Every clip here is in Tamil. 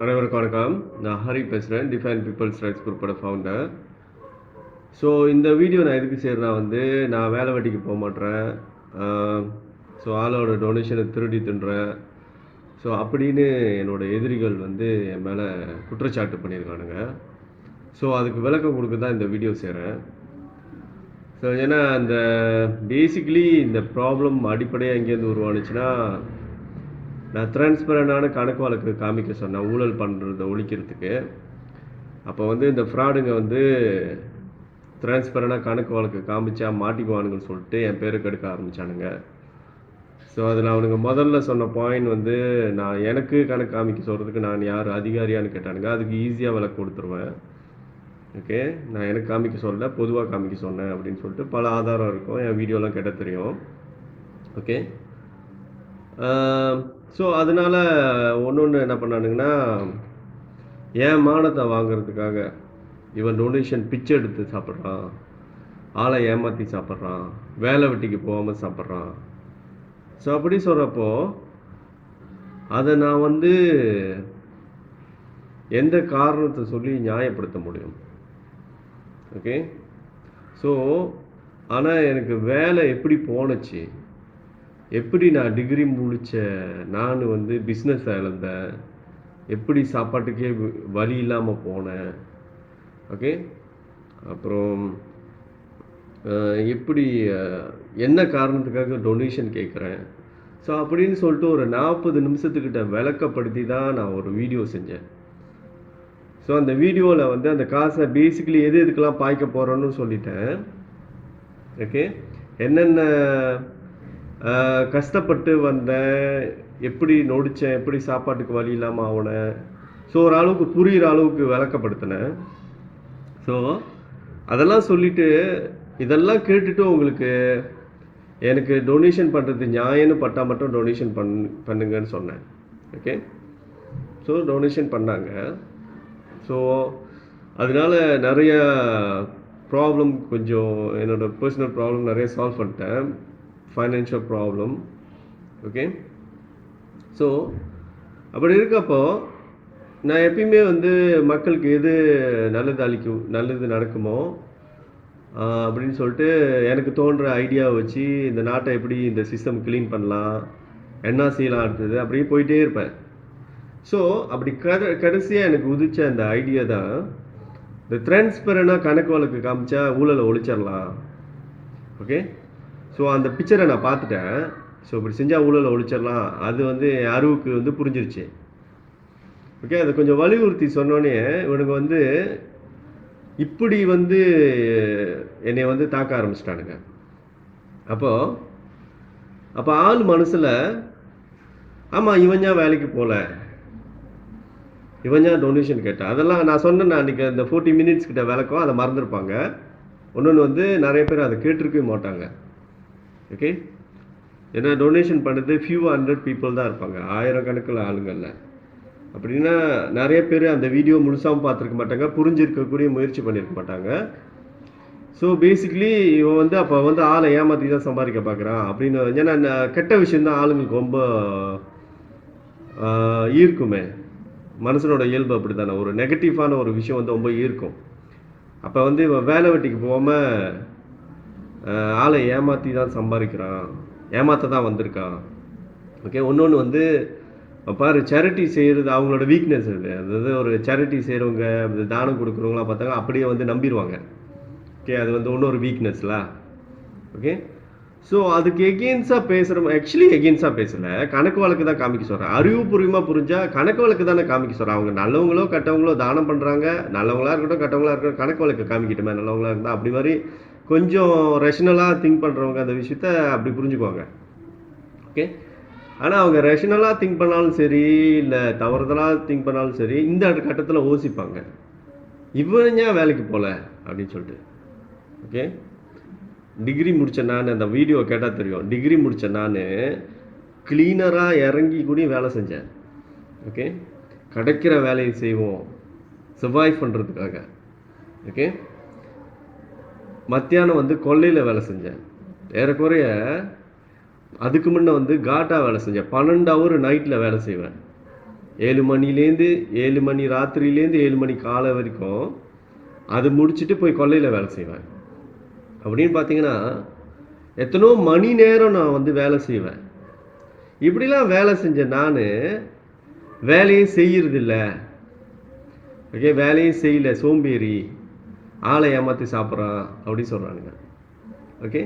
அனைவருக்கும் வணக்கம். நான் ஹரி பேசுகிறேன். டிஃபைன் பீப்புள்ஸ் ரைட்ஸ் குரூப்போட ஃபவுண்டர். ஸோ இந்த வீடியோ நான் எதுக்கு செய்கிறேன்னா நான் வேலை வெட்டிக்கு போக மாட்டேன். ஸோ ஆளோட டொனேஷனை திருடி தின்றேன். ஸோ அப்படின்னு என்னோடய எதிரிகள் என் மேலே குற்றச்சாட்டு பண்ணியிருக்கானுங்க. ஸோ அதுக்கு விளக்கம் கொடுக்க தான் இந்த வீடியோ செய்கிறேன். ஸோ ஏன்னா அந்த பேசிக்கலி இந்த ப்ராப்ளம் அடிப்படையாக எங்கேருந்து உருவானுச்சுன்னா, நான் டிரான்ஸ்பரண்டான கணக்கு வழக்கு காமிக்க சொன்னேன் ஊழல் பண்ணுறதை ஒழிக்கிறதுக்கு. அப்போ இந்த ஃப்ராடுங்க டிரான்ஸ்பரண்டாக கணக்கு வழக்கு காமிச்சா மாட்டிக்குவானுங்கன்னு சொல்லிட்டு என் பேரை கெடுக்க ஆரம்பித்தானுங்க. ஸோ அதில் அவனுங்க முதல்ல சொன்ன பாயிண்ட் நான் எனக்கு கணக்கு காமிக்க சொல்கிறதுக்கு நான் யார் அதிகாரியான்னு கேட்டானுங்க. அதுக்கு ஈஸியாக விளக்கு கொடுத்துருவேன். ஓகே, நான் எனக்கு காமிக்க சொல்லலை, பொதுவாக காமிக்க சொன்னேன் அப்படின்னு சொல்லிட்டு பல ஆதாரம் இருக்கும். என் வீடியோலாம் கேட்டால் தெரியும். ஓகே, ஸோ அதனால் ஒன்று என்ன பண்ணானுங்கன்னா, என் மானத்தை வாங்கிறதுக்காக இவன் டொனேஷன் பிச்சை எடுத்து சாப்பிட்றான், ஆளை ஏமாற்றி சாப்பிட்றான், வேலை வெட்டிக்கு போகாமல் சாப்பிட்றான். ஸோ அப்படி சொல்கிறப்போ அதை நான் எந்த காரணத்தை சொல்லி நியாயப்படுத்த முடியும்? ஓகே, ஸோ ஆனால் எனக்கு வேலை எப்படி போனச்சு, எப்படி நான் டிகிரி முடித்தேன், நான் பிஸ்னஸ் இழந்தேன், எப்படி சாப்பாட்டுக்கே வழி இல்லாமல் போனேன். ஓகே, அப்புறம் எப்படி என்ன காரணத்துக்காக டொனேஷன் கேட்குறேன். ஸோ அப்படின்னு சொல்லிட்டு ஒரு 40 நிமிஷத்துக்கிட்ட விளக்கப்படுத்தி தான் நான் ஒரு வீடியோ செஞ்சேன். ஸோ அந்த வீடியோவில் அந்த காசை பேசிக்கலி எதுக்கெல்லாம் பாய்க்க போகிறோன்னு சொல்லிட்டேன். ஓகே, என்னென்ன கஷ்டப்பட்டு வந்தேன், எப்படி நொடித்தேன், எப்படி சாப்பாட்டுக்கு வழி இல்லாமல் ஆகினேன். ஸோ ஒரு அளவுக்கு புரிகிற அளவுக்கு விளக்கப்படுத்தினேன். ஸோ அதெல்லாம் சொல்லிவிட்டு இதெல்லாம் கேட்டுட்டு உங்களுக்கு எனக்கு டொனேஷன் பண்ணுறது நியாயம்னு பட்டால் மட்டும் டொனேஷன் பண்ணுங்கன்னு சொன்னேன். ஓகே, ஸோ டொனேஷன் பண்ணாங்க. ஸோ அதனால் நிறைய ப்ராப்ளம், கொஞ்சம் என்னோடய பர்சனல் ப்ராப்ளம் நிறைய சால்வ் பண்ணிட்டேன், ஃபைனான்ஷியல் ப்ராப்ளம். ஓகே, ஸோ அப்படி இருக்கப்போ நான் எப்பயுமே மக்களுக்கு எது நல்லது நடக்குமோ அப்படின்னு சொல்லிட்டு எனக்கு தோன்ற ஐடியாவை வச்சு இந்த நாட்டை எப்படி இந்த சிஸ்டம் க்ளீன் பண்ணலாம், என்ன செய்யலாம் அடுத்தது அப்படியே போயிட்டே இருப்பேன். ஸோ அப்படி கடைசியாக எனக்கு உதிச்ச அந்த ஐடியா தான் இந்த டிரான்ஸ்பரண்டாக கணக்கு வழக்கு காமிச்சா ஊழலை ஒழிச்சிடலாம். ஓகே, ஸோ அந்த பிக்சரை நான் பார்த்துட்டேன். ஸோ இப்படி செஞ்சால் ஊழலை ஒழிச்சிடலாம், அது என் அறிவுக்கு புரிஞ்சிருச்சு. ஓகே, அதை கொஞ்சம் வலியுறுத்தி சொன்னோன்னே இவனுங்க இப்படி என்னை தாக்க ஆரம்பிச்சிட்டானுங்க. அப்போ ஆள் மனசில், ஆமாம் இவன் ஏன் வேலைக்கு போகல, இவன் ஏன் டொனேஷன் கேட்டா, அதெல்லாம் நான் சொன்னேன் அன்றைக்கி அந்த 40 மினிட்ஸ் கிட்ட விளக்கம், அதை மறந்துருப்பாங்க. இன்னொன்று நிறைய பேர் அதை கேட்டிருக்கவே மாட்டாங்க. ஓகே, ஏன்னா டொனேஷன் பண்ணுறது ஃபியூ 100 பீப்புள் தான் இருப்பாங்க, ஆயிரக்கணக்கில் ஆளுங்கள்ல. அப்படின்னா நிறைய பேர் அந்த வீடியோ முழுசாகவும் பார்த்துருக்க மாட்டாங்க, புரிஞ்சிருக்கக்கூடிய முயற்சி பண்ணியிருக்க மாட்டாங்க. ஸோ பேசிக்லி இவன் அப்போ ஆளை ஏமாற்றி தான் சம்பாதிக்க பார்க்குறான் அப்படின்னு. ஏன்னா கெட்ட விஷயந்தான் ஆளுங்களுக்கு ரொம்ப ஈர்க்குமே, மனுஷனோட இயல்பு அப்படி தானே, ஒரு நெகட்டிவான ஒரு விஷயம் ரொம்ப ஈர்க்கும். அப்போ இவன் வேலை வெட்டிக்கு போகாமல் ஆளை ஏமாற்றி தான் சம்பாதிக்கிறான், ஏமாற்ற தான் வந்திருக்கான். ஓகே, இன்னொன்று பாரு, சேரிட்டி செய்கிறது அவங்களோட வீக்னஸ். அதாவது ஒரு சேரிட்டி செய்கிறவங்க, தானம் கொடுக்குறவங்களாம் பார்த்தாங்க அப்படியே நம்பிடுவாங்க. ஓகே, அது இன்னொரு வீக்னஸ்ல. ஓகே, ஸோ அதுக்கு எகெயின்ஸ்டாக பேசுகிறோம். ஆக்சுவலி எகெயின்ஸ்டாக பேசலை, கணக்கு வழக்கு தான் காமிக்க சொல்கிறேன். அறிவுபூர்வமாக புரிஞ்சால் கணக்கு வழக்கு தானே காமிக்க சொல்கிறேன். அவங்க நல்லவங்களோ கெட்டவங்களோ தானம் பண்ணுறாங்க, நல்லவங்களாக இருக்கட்டும் கெட்டவங்களாக இருக்கட்டும், கணக்கு வழக்கு காமிக்கிட்டுமே. நல்லவங்களாக இருந்தால் அப்படி மாதிரி கொஞ்சம் ரேஷனலாக திங்க் பண்ணுறவங்க அந்த விஷயத்த அப்படி புரிஞ்சுக்குவாங்க. ஓகே, ஆனால் அவங்க ரேஷனலாக திங்க் பண்ணாலும் சரி, இல்லை தவறுதலாக திங்க் பண்ணாலும் சரி, இந்த கட்டத்தில் யோசிப்பாங்க, இவன் ஏன் வேலைக்கு போகல அப்படின்னு சொல்லிட்டு. ஓகே, டிகிரி முடித்த நான், அந்த வீடியோ கேட்டால் தெரியும், டிகிரி முடித்த நான் கிளீனராக இறங்கி கூட வேலை செஞ்சேன். ஓகே, கிடைக்கிற வேலையை செய்வோம் சர்வைவ் பண்ணுறதுக்காக. ஓகே, மத்தியானம் கொல்லையில் வேலை செஞ்சேன். ஏறக்குறைய அதுக்கு முன்னே காட்டா வேலை செஞ்சேன். 12 ஹவர் நைட்டில் வேலை செய்வேன். 7 மணிலேருந்து 7 மணி ராத்திரியிலேருந்து 7 மணி காலை வரைக்கும் அது முடிச்சுட்டு போய் கொல்லையில் வேலை செய்வேன். அப்படின்னு பார்த்தீங்கன்னா எத்தனோ மணி நேரம் நான் வந்து வேலை செய்வேன். இப்படிலாம் வேலை செஞ்ச நான் வேலையே செய்யறதில்ல. ஓகே, வேலையும் செய்யல, சோம்பேறி, ஆளை ஏமாற்றி சாப்பிட்றான் அப்படின்னு சொல்கிறானுங்க. ஓகே,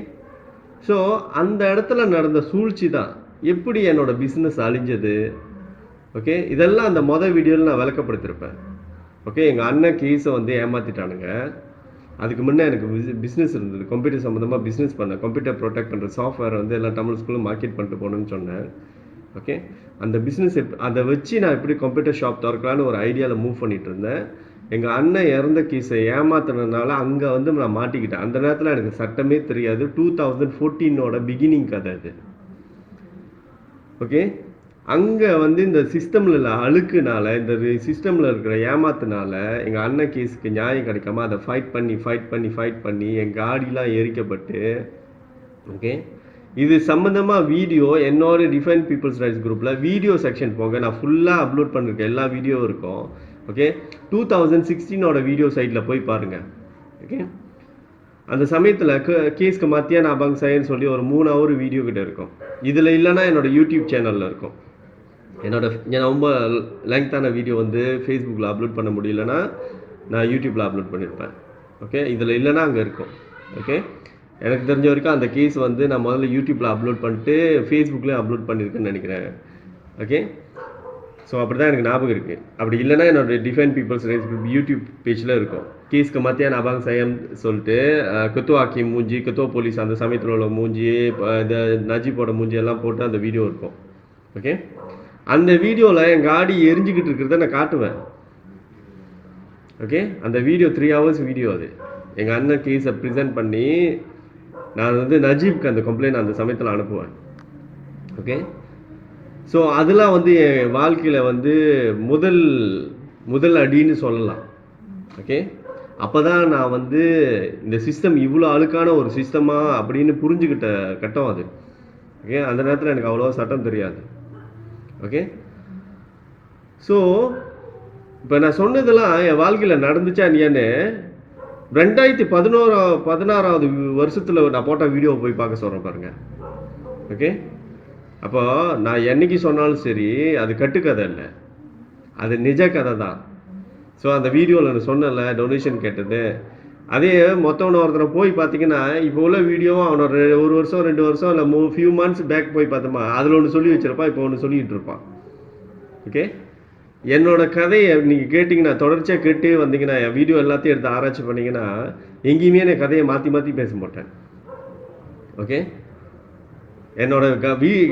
ஸோ அந்த இடத்துல நடந்த சூழ்ச்சி தான் எப்படி என்னோட பிஸ்னஸ் அழிஞ்சது. ஓகே, இதெல்லாம் அந்த வீடியோவில் நான் விளக்கப்படுத்திருப்பேன். ஓகே, எங்கள் அண்ணன் கேஸை வந்து ஏமாற்றிட்டானுங்க. அதுக்கு முன்னே எனக்கு பிஸ்னஸ் இருந்தது, கம்ப்யூட்டர் சம்மந்தமாக பிஸ்னஸ் பண்ணேன். கம்ப்யூட்டர் ப்ரொடெக்ட் பண்ணுற சாஃப்ட்வேர் வந்து எல்லாம் தமிழ் ஸ்கூலில் மார்க்கெட் பண்ணிட்டு போகணுன்னு சொன்னேன். ஓகே, அந்த பிஸ்னஸ் அதை வச்சு நான் எப்படி கம்ப்யூட்டர் ஷாப் திறக்கலான்னு ஒரு ஐடியாவில் மூவ் பண்ணிட்டு இருந்தேன். எங்கள் அண்ணன் இறந்த கேஸை ஏமாத்தினதுனால அங்கே வந்து நான் மாட்டிக்கிட்டேன். அந்த நேரத்தில் எனக்கு சட்டமே தெரியாது. 2014 பிகினிங் கதை அது. ஓகே, அங்கே வந்து இந்த சிஸ்டமில் அழுக்குனால, இந்த சிஸ்டமில் இருக்கிற ஏமாத்தினால எங்கள் அண்ணன் கேஸுக்கு நியாயம் கிடைக்காம அதை ஃபைட் பண்ணி என் காடிலாம் எரிக்கப்பட்டு. ஓகே, இது சம்மந்தமாக வீடியோ என்னோட டிஃபைன் பீப்புள்ஸ் ரைட்ஸ் குரூப்பில் வீடியோ செக்ஷன் போங்க, நான் ஃபுல்லாக அப்லோட் பண்ணியிருக்கேன். எல்லா வீடியோ இருக்கும். ஓகே, 2016 வீடியோ சைட்டில் போய் பாருங்கள். ஓகே, அந்த சமயத்தில் கேஸ்க்கு மத்தியான அபாங் சாயின்னு சொல்லி ஒரு 3 ஹவர் வீடியோ கிட்ட இருக்கும். இதில் இல்லைன்னா என்னோட யூடியூப் சேனலில் இருக்கும். நான் ரொம்ப லெங்க்த்தான வீடியோ வந்து ஃபேஸ்புக்கில் அப்லோட் பண்ண முடியலன்னா நான் யூடியூப்பில் அப்லோட் பண்ணியிருப்பேன். ஓகே, இதில் இல்லைன்னா அங்கே இருக்கும். ஓகே, எனக்கு தெரிஞ்ச வரைக்கும் அந்த கேஸ் வந்து நான் முதல்ல யூடியூப்பில் அப்லோட் பண்ணிட்டு ஃபேஸ்புக்லேயும் அப்லோட் பண்ணியிருக்கேன்னு நினைக்கிறேன். ஓகே, ஸோ அப்படி தான் எனக்கு ஞாபகம் இருக்குது. அப்படி இல்லைன்னா என்னோட define peoples rights group YouTube பேஜில் இருக்கும். கேஸ்க்கு மத்தியான அபாங் சயம் சொல்லிட்டு கத்துவா ஹக்கீம் மூஞ்சி, கத்துவா போலீஸ் அந்த சமயத்தில் உள்ள மூஞ்சி, இந்த நஜீப்போட மூஞ்சி எல்லாம் போட்டு அந்த வீடியோ இருக்கும். ஓகே, அந்த வீடியோவில் என் காடி எரிஞ்சிக்கிட்டு இருக்கிறத நான் காட்டுவேன். ஓகே, அந்த வீடியோ 3 ஹவர்ஸ் வீடியோ. அது எங்கள் அண்ணன் கேஸை ப்ரெசென்ட் பண்ணி நான் வந்து நஜீப்க்கு அந்த கம்ப்ளைண்ட் அந்த சமயத்தில் அனுப்புவேன். ஓகே, ஸோ அதெல்லாம் வந்து என் வாழ்க்கையில் வந்து முதல் அடின்னு சொல்லலாம். ஓகே, அப்போ தான் நான் வந்து இந்த சிஸ்டம் இவ்வளோ அழுக்கான ஒரு சிஸ்டமா அப்படின்னு புரிஞ்சுக்கிட்ட கட்டம் அது. ஓகே, அந்த நேரத்தில் எனக்கு அவ்வளோவா சட்டம் தெரியாது. ஓகே, ஸோ இப்போ நான் சொன்னதெல்லாம் என் வாழ்க்கையில் நடந்துச்சா இல்லையான்னு 2016 வருஷத்தில் நான் போட்ட வீடியோ போய் பார்க்க சொல்கிறேன் பாருங்கள். ஓகே, அப்போ நான் என்னைக்கு சொன்னாலும் சரி அது கட்டுக்கதை இல்லை, அது நிஜ கதை தான். ஸோ அந்த வீடியோவில் நான் சொன்னல டொனேஷன் கேட்டது, அதே மொத்தவனை ஒருத்தனை போய் பார்த்தீங்கன்னா இப்போ உள்ள வீடியோவும் அவனோட 1 வருஷம் 2 வருஷம் இல்லை ஃபியூ மந்த்ஸ் பேக் போய் பார்த்தோமா அதில் ஒன்று சொல்லி வச்சிருப்பான், இப்போ ஒன்று சொல்லிகிட்டு இருப்பான். ஓகே, என்னோட கதையை நீங்கள் கேட்டிங்கன்னா தொடர்ச்சியாக கேட்டு வந்தீங்கன்னா என் வீடியோ எல்லாத்தையும் எடுத்து ஆராய்ச்சி பண்ணிங்கன்னா எங்கேயுமே நான் கதையை மாற்றி பேச மாட்டேன். ஓகே, என்னோட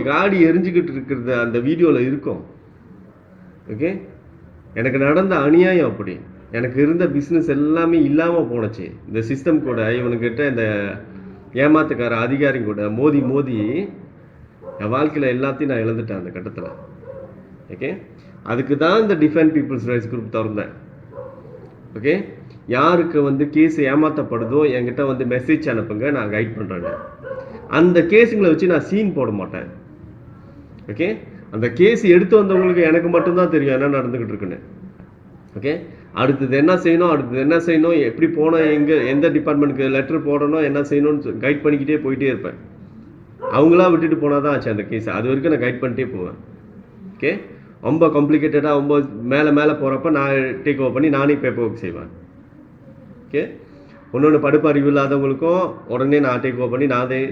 காடி எரிஞ்சுக்கிட்டு இருக்கிறது அந்த வீடியோவில் இருக்கும். ஓகே, எனக்கு நடந்த அநியாயம் அப்படி. எனக்கு இருந்த பிஸ்னஸ் எல்லாமே இல்லாமல் போனச்சு. இந்த சிஸ்டம் கூட இவனுக்கிட்ட இந்த ஏமாத்துக்கார அதிகாரி கூட மோதி என் வாழ்க்கையில் எல்லாத்தையும் நான் இழந்துட்டேன் அந்த கட்டத்தில். ஓகே, அதுக்கு தான் இந்த டிஃபைன் பீப்புள்ஸ் ரைட்ஸ் குரூப் திறந்தேன். ஓகே, யாருக்கு வந்து கேஸ் ஏமாற்றப்படுதோ என்கிட்ட வந்து மெசேஜ் அனுப்புங்க, நான் கைட் பண்ணுறேங்க. அந்த கேஸுங்களை வச்சு நான் சீன் போட மாட்டேன். ஓகே, அந்த கேஸ் எடுத்து வந்தவங்களுக்கு எனக்கு மட்டும்தான் தெரியும் என்ன நடந்துக்கிட்டு இருக்குன்னு. ஓகே, அடுத்தது என்ன செய்யணும், எப்படி போனோம், எந்த டிபார்ட்மெண்ட்டுக்கு லெட்டர் போடணும், என்ன செய்யணும்னு கைட் பண்ணிக்கிட்டே போயிட்டே இருப்பேன். அவங்களா விட்டுட்டு போனால் தான் ஆச்சு அந்த கேஸ். அது வரைக்கும் நான் கைட் பண்ணிட்டே போவேன். ஓகே, ரொம்ப காம்ப்ளிகேட்டடாக ரொம்ப மேலே போகிறப்ப நான் டேக் ஓவர் பண்ணி நானே பேப்பர் ஒர்க் செய்வேன். ஓகே, இன்னொன்று படிப்பறிவு இல்லாதவங்களுக்கும் உடனே நான் டேக் ஓவர் பண்ணி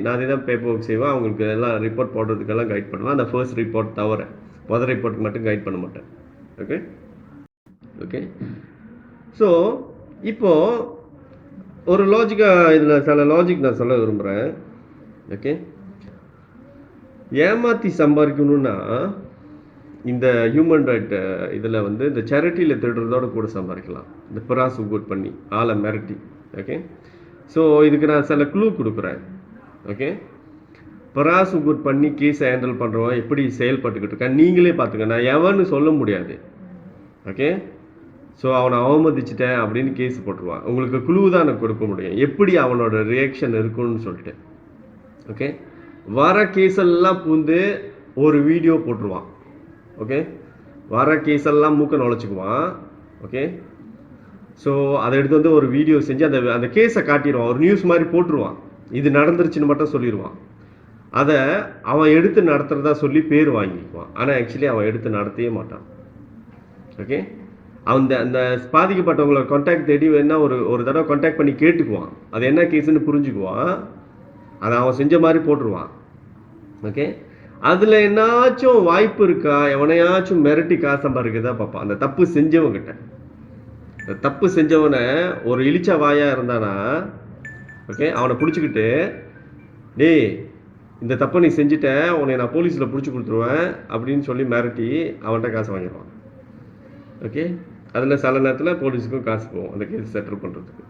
நானே தான் பேப்பர் ஒர்க் செய்வேன். அவங்களுக்கு எல்லாம் ரிப்போர்ட் போடுறதுக்கெல்லாம் கைட் பண்ணுவேன். அந்த ஃபர்ஸ்ட் ரிப்போர்ட் தவிர முதல் ரிப்போர்ட்டுக்கு மட்டும் கைட் பண்ண மாட்டேன். ஓகே, ஸோ இப்போது ஒரு லாஜிக்காக இதில் சில லாஜிக் நான் சொல்ல விரும்புகிறேன். ஓகே, ஏமாற்றி சம்பாதிக்கணுன்னா இந்த ஹியூமன் ரைட் இதில் வந்து இந்த சேரிட்டியில் திருடுறதோட கூட சம்பாதிக்கலாம். இந்த பிராஸ் உகூட் பண்ணி ஆளை மிரட்டி. ஓகே, ஸோ இதுக்கு நான் சில க்ளூ கொடுக்குறேன். ஓகே, பிராஸ் உகூட் பண்ணி கேஸை ஹேண்டில் பண்ணுறவன் எப்படி செயல்பட்டுக்கிட்டு இருக்கேன் நீங்களே பார்த்துக்க. நான் எவன்னு சொல்ல முடியாது. ஓகே, ஸோ அவனை அவமதிச்சிட்டேன் அப்படின்னு கேஸ் போட்டுருவான். உங்களுக்கு க்ளூ தான் எனக்கு கொடுக்க முடியும் எப்படி அவனோட ரியாக்ஷன் இருக்குன்னு சொல்லிட்டு. ஓகே, வர கேஸெல்லாம் பூந்து ஒரு வீடியோ போட்டுருவான். ஓகே, வர கேஸ் எல்லாம் மூக்க நுழைச்சிக்குவான். ஓகே, ஸோ அதை எடுத்து வந்து ஒரு வீடியோ செஞ்சு அந்த அந்த கேஸை காட்டிடுவான், ஒரு நியூஸ் மாதிரி போட்டுருவான், இது நடந்துருச்சுன்னு மட்டும் சொல்லிடுவான். அதை அவன் எடுத்து நடத்துறதா சொல்லி பேர் வாங்கிக்குவான். ஆனால் ஆக்சுவலி அவன் எடுத்து நடத்தவே மாட்டான். ஓகே, அந்த அந்த பாதிக்கப்பட்டவங்களோட கான்டாக்ட் தேடி வேணா ஒரு தடவை கான்டாக்ட் பண்ணி கேட்டுக்குவான், அது என்ன கேஸுன்னு புரிஞ்சுக்குவான், அதை அவன் செஞ்ச மாதிரி போட்டுருவான். ஓகே, அதில் என்னாச்சும் வாய்ப்பு இருக்கா, எவனையாச்சும் மிரட்டி காசு சம்பாதிக்கிறதா பார்ப்பான் அந்த தப்பு செஞ்சவங்கிட்ட. அந்த தப்பு செஞ்சவனை ஒரு இழிச்ச வாயா இருந்தானா, ஓகே, அவனை பிடிச்சிக்கிட்டு, டேய் இந்த தப்பை நீ செஞ்சுட்ட, உன்னை நான் போலீஸில் பிடிச்சி கொடுத்துருவேன் அப்படின்னு சொல்லி மிரட்டி அவன்கிட்ட காசு வாங்கிடுவான். ஓகே, அதில் சில நேரத்தில் போலீஸுக்கும் காசு போகும் அந்த கேஸ் செட்டில் பண்ணுறதுக்கு,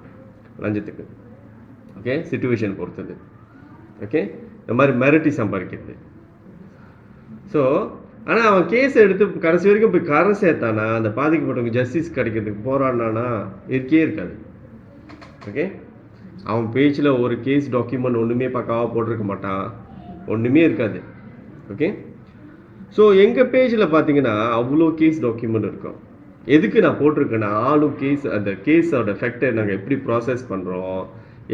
லஞ்சத்துக்கு. ஓகே, சிச்சுவேஷன் பொறுத்தது. ஓகே, இந்த மாதிரி மிரட்டி சம்பாதிக்கிறது. ஸோ ஆனால் அவன் கேஸை எடுத்து கடைசி வரைக்கும் போய் கரை சேர்த்தானா, அந்த பாதிக்கப்பட்டவங்க ஜஸ்டிஸ் கிடைக்கிறதுக்கு போராடினானா இருக்கே இருக்காது. ஓகே, அவன் பேஜில் ஒரு கேஸ் டாக்குமெண்ட் ஒன்றுமே பக்காவாக போட்டிருக்க மாட்டான், ஒன்றுமே இருக்காது. ஓகே, ஸோ எங்கள் பேஜில் பார்த்தீங்கன்னா அவ்வளோ கேஸ் டாக்குமெண்ட் இருக்கும். எதுக்கு நான் போட்டிருக்கேன்னா, ஆளும் கேஸ், அந்த கேஸோட எஃபெக்டை நாங்கள் எப்படி ப்ராசஸ் பண்ணுறோம்,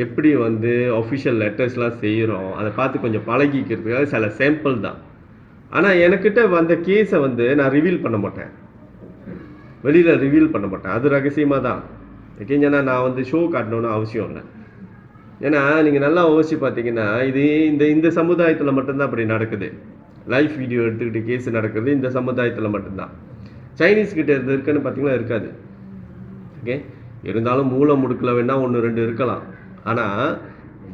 எப்படி வந்து அஃபிஷியல் லெட்டர்ஸ்லாம் செய்கிறோம், அதை பார்த்து கொஞ்சம் பழகிக்கிறதுக்காக சில சாம்பிள் தான். ஆனால் எனக்கிட்ட வந்த கேஸை வந்து நான் ரிவீல் பண்ண மாட்டேன், வெளியில் ரிவீல் பண்ண மாட்டேன், அது ரகசியமாக தான். ஓகே, ஏன்னா நான் வந்து ஷோ காட்டணுன்னு அவசியம் இல்லை. ஏன்னா நீங்கள் நல்லா யோசிச்சு பார்த்தீங்கன்னா, இது இந்த இந்த சமுதாயத்தில் மட்டும்தான் அப்படி நடக்குது. லைவ் வீடியோ எடுத்துக்கிட்டு கேஸ் நடக்குது இந்த சமுதாயத்தில் மட்டும்தான். சைனீஸ் கிட்ட இருக்குன்னு பார்த்தீங்கன்னா இருக்காது. ஓகே, இருந்தாலும் மூல முடுக்கில் வேணால் 1-2 இருக்கலாம். ஆனால்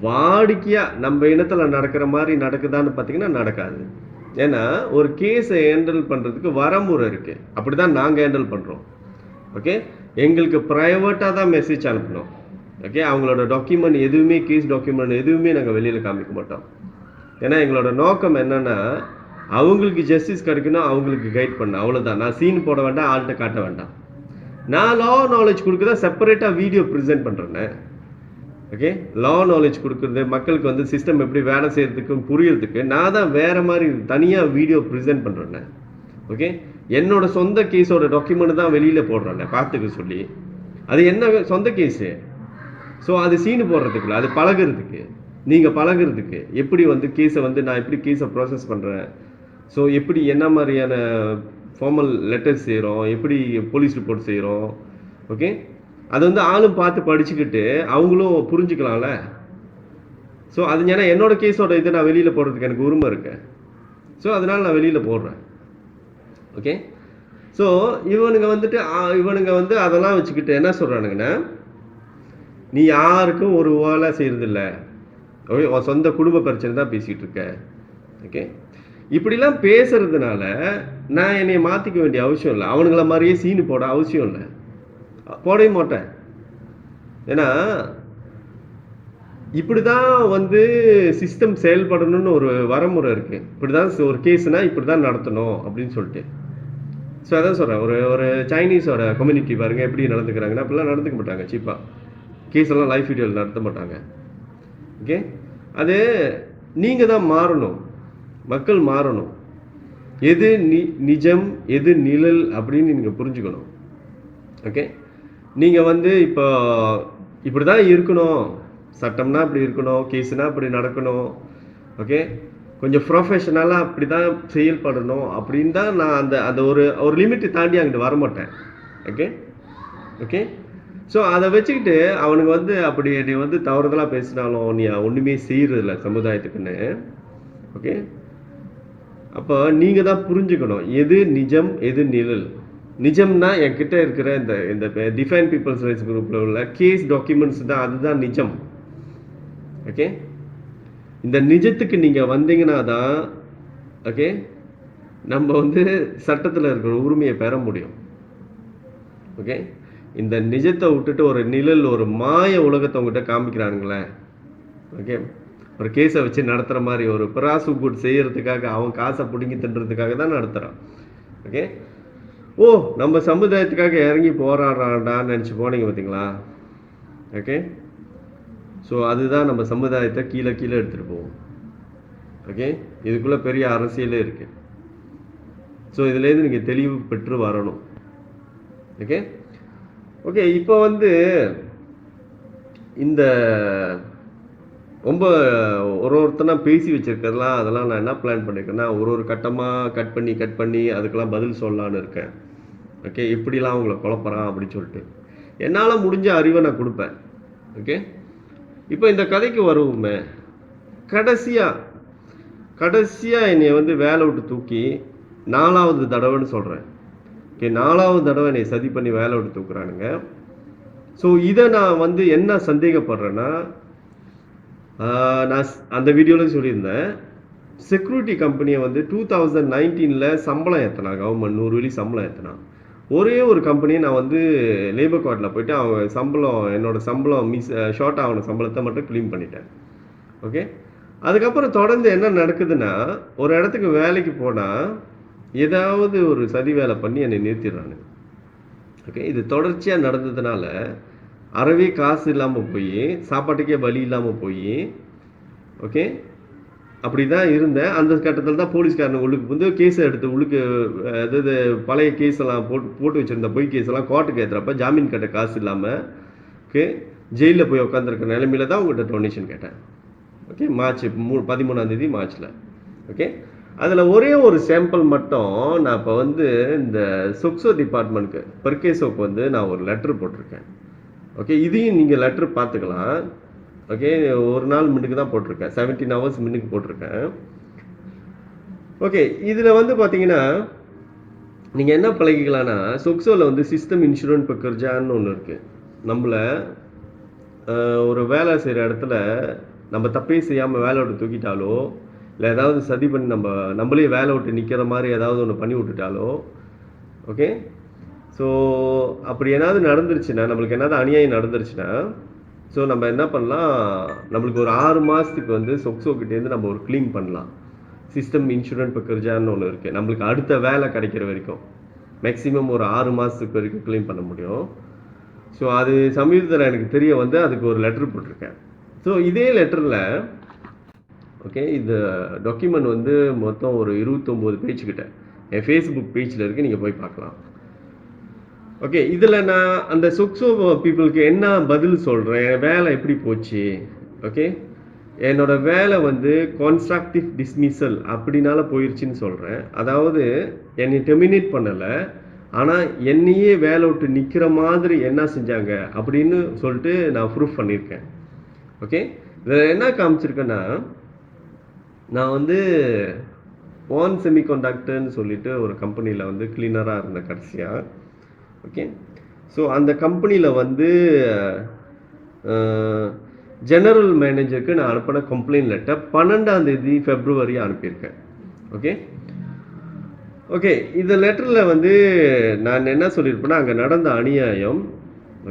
வாடிக்கையாக நம்ம இனத்தில் நடக்கிற மாதிரி நடக்குதான்னு பார்த்தீங்கன்னா நடக்காது. ஏன்னா ஒரு கேஸை ஹேண்டில் பண்ணுறதுக்கு வரமுறை இருக்குது, அப்படி தான் நாங்கள் ஹேண்டில் பண்ணுறோம். ஓகே, எங்களுக்கு ப்ரைவேட்டாக தான் மெசேஜ் அனுப்பணும். ஓகே, அவங்களோட டாக்குமெண்ட் எதுவுமே, கேஸ் டாக்குமெண்ட் எதுவுமே நாங்கள் வெளியில் காமிக்க மாட்டோம். ஏன்னா எங்களோட நோக்கம் என்னென்னா, அவங்களுக்கு ஜஸ்டிஸ் கிடைக்கணும், அவங்களுக்கு கைட் பண்ண, அவ்வளோதான். நான் சீன் போட வேண்டாம், ஆள்கிட்ட காட்ட வேண்டாம். நான் லா நாலேஜ் கொடுக்குறதா செப்பரேட்டாக வீடியோ ப்ரெசென்ட் பண்ணுறேன்னு. ஓகே, லா நாலேஜ் கொடுக்குறது, மக்களுக்கு வந்து சிஸ்டம் எப்படி வேலை செய்யறதுக்கும் புரியறதுக்கு நான் தான் வேறு மாதிரி தனியாக வீடியோ ப்ரெசென்ட் பண்ணுறேன்னு. ஓகே, என்னோட சொந்த கேஸோட டாக்குமெண்ட் தான் வெளியில் போடுறேன்னு பார்த்துக்க சொல்லி. அது என்ன சொந்த கேஸு, ஸோ அது சீனு போடுறதுக்குள்ள, அது பழகிறதுக்கு, நீங்கள் பழகிறதுக்கு எப்படி வந்து கேஸை வந்து நான் எப்படி கேஸை ப்ராசஸ் பண்ணுறேன், ஸோ எப்படி என்ன மாதிரியான ஃபார்மல் லெட்டர்ஸ் செய்கிறோம், எப்படி போலீஸ் ரிப்போர்ட் செய்கிறோம். ஓகே, அது வந்து ஆளும் பார்த்து படிச்சுக்கிட்டு அவங்களும் புரிஞ்சுக்கலாம்ல. ஸோ அது ஏன்னா என்னோடய கேஸோட இதை நான் வெளியில் போடுறதுக்கு எனக்கு உரிமை இருக்கேன். ஸோ அதனால் நான் வெளியில் போடுறேன். ஓகே, ஸோ இவனுங்க வந்து அதெல்லாம் வச்சுக்கிட்டு என்ன சொல்கிறானுங்கன்னா, நீ யாருக்கும் ஒரு வேலை செய்கிறதில்ல, ஓகே, உன் சொந்த குடும்ப பிரச்சனை தான் பேசிகிட்டு இருக்க. ஓகே, இப்படிலாம் பேசுறதுனால நான் என்னை மாற்றிக்க வேண்டிய அவசியம் இல்லை, அவனுங்கள மாதிரியே சீனு போட அவசியம் இல்லை, போடவே மாட்டேன். ஏன்னா இப்படி தான் வந்து சிஸ்டம் செயல்படணும்னு ஒரு வரமுறை இருக்குது. இப்படி தான் ஒரு கேஸ்னால் இப்படி தான் நடத்தணும் அப்படின்னு சொல்லிட்டு. ஸோ அதான் சொல்கிறேன், ஒரு சைனீஸோட கம்யூனிட்டி பாருங்கள் எப்படி நடந்துக்கிறாங்கன்னா, அப்படிலாம் நடந்துக்க மாட்டாங்க. சீப்பாக கேஸ் எல்லாம் லைவ் வீடியோவில் நடத்த மாட்டாங்க. ஓகே, அது நீங்கள் தான் மாறணும், மக்கள் மாறணும். எது நிஜம் எது நிழல் அப்படின்னு நீங்கள் புரிஞ்சுக்கணும். ஓகே, நீங்கள் வந்து இப்போ இப்படி தான் இருக்கணும், சட்டம்னா இப்படி இருக்கணும், கேஸுனா இப்படி நடக்கணும். ஓகே, கொஞ்சம் ப்ரொஃபஷனலாக அப்படி தான் செயல்படணும் அப்படின்னு தான் நான் அந்த ஒரு லிமிட்டை தாண்டி அங்கிட்டு வரமாட்டேன். ஓகே ஓகே, ஸோ அதை வச்சுக்கிட்டு அவனுக்கு வந்து அப்படி நீ வந்து தவறுதலாக பேசினாலும் நீ ஒன்றுமே செய்கிறதில்ல சமுதாயத்துக்குன்னு. ஓகே, அப்போ நீங்கள் தான் புரிஞ்சுக்கணும் எது நிஜம் எது நிழல். நிஜம்னா என்கிட்ட இருக்கிற இந்த டிஃபைன் பீப்புள்ஸ் ரைட்ஸ் குரூப்பில் உள்ள கேஸ் டாக்குமெண்ட்ஸ் தான், அதுதான் நிஜம். ஓகே, இந்த நிஜத்துக்கு நீங்கள் வந்தீங்கன்னா தான் ஓகே நம்ம வந்து சட்டத்தில் இருக்கிற உரிமையை பெற முடியும். ஓகே, இந்த நிஜத்தை விட்டுட்டு ஒரு நிழல், ஒரு மாய உலகத்தை உங்ககிட்ட காமிக்கிறானுங்களே. ஓகே, ஒரு கேஸை வச்சு நடத்துகிற மாதிரி ஒரு ப்ராசிக்யூட் செய்கிறதுக்காக, அவன் காசை பிடுங்கி தின்றதுக்காக தான் நடத்துகிறான். ஓகே, ஓ நம்ம சமுதாயத்துக்காக இறங்கி போராடுறான்டான்னு நினச்சி போனீங்க பார்த்தீங்களா. ஓகே, ஸோ அதுதான் நம்ம சமுதாயத்தை கீழே எடுத்துகிட்டு போவோம். ஓகே, இதுக்குள்ளே பெரிய அரசியலே இருக்குது. ஸோ இதுலேருந்து நீங்கள் தெளிவு பெற்று வரணும். ஓகே ஓகே இப்போ வந்து இந்த ரொம்ப ஒருத்தனா பேசி வச்சிருக்கிறதுலாம் அதெல்லாம் நான் என்ன பிளான் பண்ணியிருக்கேன்னா ஒரு கட்டமாக கட் பண்ணி அதுக்கெல்லாம் பதில் சொல்லலான்னு இருக்கேன். ஓகே இப்படிலாம் அவங்கள குழப்பறான் அப்படின்னு சொல்லிட்டு என்னால் முடிஞ்ச அறிவை நான் கொடுப்பேன். ஓகே இப்போ இந்த கதைக்கு வருவோமே, கடைசியாக என்னை வந்து வேலை விட்டு தூக்கி 4வது தடவைன்னு சொல்கிறேன். ஓகே 4வது தடவை என்னை சதி பண்ணி வேலை விட்டு தூக்குறானுங்க. ஸோ இதை நான் வந்து என்ன சந்தேகப்படுறேன்னா, நான் அந்த வீடியோவில் சொல்லியிருந்தேன், செக்யூரிட்டி கம்பெனியை வந்து 2019 சம்பளம் ஏற்றினான், கவர்மெண்ட் 100 வெள்ளி சம்பளம் ஏற்றினான். ஒரே ஒரு கம்பெனியை நான் வந்து லேபர் கோர்ட்டில் போயிட்டு அவங்க என்னோட சம்பளம் ஷார்ட் ஆகின சம்பளத்தை மட்டும் க்ளீன் பண்ணிட்டேன். ஓகே அதுக்கப்புறம் தொடர்ந்து என்ன நடக்குதுன்னா, ஒரு இடத்துக்கு வேலைக்கு போனால் ஏதாவது ஒரு சதி வேலை பண்ணி என்னை நிறுத்திடுறானு. ஓகே இது தொடர்ச்சியாக நடந்ததுனால அறவே காசு இல்லாமல் போய் சாப்பாட்டுக்கே வழி இல்லாமல் போய் ஓகே அப்படி தான் இருந்தேன். அந்த கட்டத்தில் தான் போலீஸ்காரனுக்கு உள்ளுக்கு வந்து கேஸை எடுத்து உள்ளுக்கு அதாவது பழைய கேஸெல்லாம் போட்டு வச்சுருந்த பொய் கேஸெல்லாம் கோர்ட்டுக்கு ஏற்றுறப்ப ஜாமீன் கட்ட காசு இல்லாமல் ஓகே ஜெயிலில் போய் உட்காந்துருக்க நிலைமையில தான் உங்கள்கிட்ட டொனேஷன் கேட்டேன். ஓகே மார்ச் 13 மார்ச்சில். ஓகே அதில் ஒரே ஒரு சாம்பிள் மட்டும் நான் இப்போ வந்து இந்த சொக்ஸோ டிபார்ட்மெண்ட்டுக்கு பெர்கேசோக்கு வந்து நான் ஒரு லெட்டர் போட்டிருக்கேன். ஓகே இதையும் நீங்கள் லெட்டர் பார்த்துக்கலாம். ஓகே ஒரு நாள் முன்னுக்கு தான் போட்டிருக்கேன், 17 hours முன்னுக்கு போட்டிருக்கேன். ஓகே இதில் வந்து பார்த்தீங்கன்னா நீங்கள் என்ன பழகிக்கலான்னா, சொக்ஸோவில் வந்து சிஸ்டம் இன்சூரன்ஸ் பக்கர்ஜான்னு ஒன்று இருக்குது. நம்மளை ஒரு வேலை செய்கிற இடத்துல நம்ம தப்பே செய்யாமல் வேலை விட்டு தூக்கிட்டாலோ இல்லை ஏதாவது சதி பண்ணி நம்மளே வேலை விட்டு நிற்கிற மாதிரி ஏதாவது ஒன்று பண்ணி விட்டுட்டாலோ ஓகே ஸோ அப்படி ஏதாவது நடந்துருச்சுன்னா, நம்மளுக்கு ஏதாவது அநியாயம் நடந்துருச்சுன்னா, ஸோ நம்ம என்ன பண்ணலாம், நம்மளுக்கு ஒரு 6 மாதத்துக்கு வந்து சொக்ஸோக்கிட்டேருந்து நம்ம ஒரு க்ளீன் பண்ணலாம். சிஸ்டம் இன்சூரன்ஸ் பக்கர்ஜான்னு ஒன்று இருக்குது. நம்மளுக்கு அடுத்த வேலை கிடைக்கிற வரைக்கும் மேக்ஸிமம் ஒரு 6 மாதத்துக்கு வரைக்கும் க்ளீன் பண்ண முடியும். ஸோ அது சமீபத்தில் எனக்கு தெரிய வந்து அதுக்கு ஒரு லெட்டர் போட்டிருக்கேன். ஸோ இதே லெட்டரில் ஓகே இந்த டாக்குமெண்ட் வந்து மொத்தம் ஒரு 29 பேஜ் கிட்ட என் ஃபேஸ்புக் பேஜில் இருக்குது, நீங்கள் போய் பார்க்கலாம். ஓகே இதில் நான் அந்த சொக்ஸோ பீப்புளுக்கு என்ன பதில் சொல்கிறேன், வேலை எப்படி போச்சு. ஓகே என்னோட வேலை வந்து கான்ஸ்ட்ரக்டிவ் டிஸ்மிசல் அப்படின்னால போயிடுச்சுன்னு சொல்கிறேன். அதாவது என்னை டெர்மினேட் பண்ணலை, ஆனால் என்னையே வேலை விட்டு நிற்கிற மாதிரி என்ன செஞ்சாங்க அப்படின்னு சொல்லிட்டு நான் ப்ரூஃப் பண்ணியிருக்கேன். ஓகே இதில் என்ன காமிச்சிருக்கேன்னா, நான் வந்து வான் செமிகண்டக்டர்னு சொல்லிட்டு ஒரு கம்பெனியில் வந்து கிளீனராக இருந்தேன் கடைசியாக. ஓகே ஸோ அந்த கம்பெனியில் வந்து ஜெனரல் மேனேஜருக்கு நான் அனுப்பின கம்ப்ளைண்ட் லெட்டர் 12 February அனுப்பியிருக்கேன். ஓகே ஓகே இந்த லெட்டரில் வந்து நான் என்ன சொல்லியிருப்பேன்னா, அங்கே நடந்த அநியாயம்.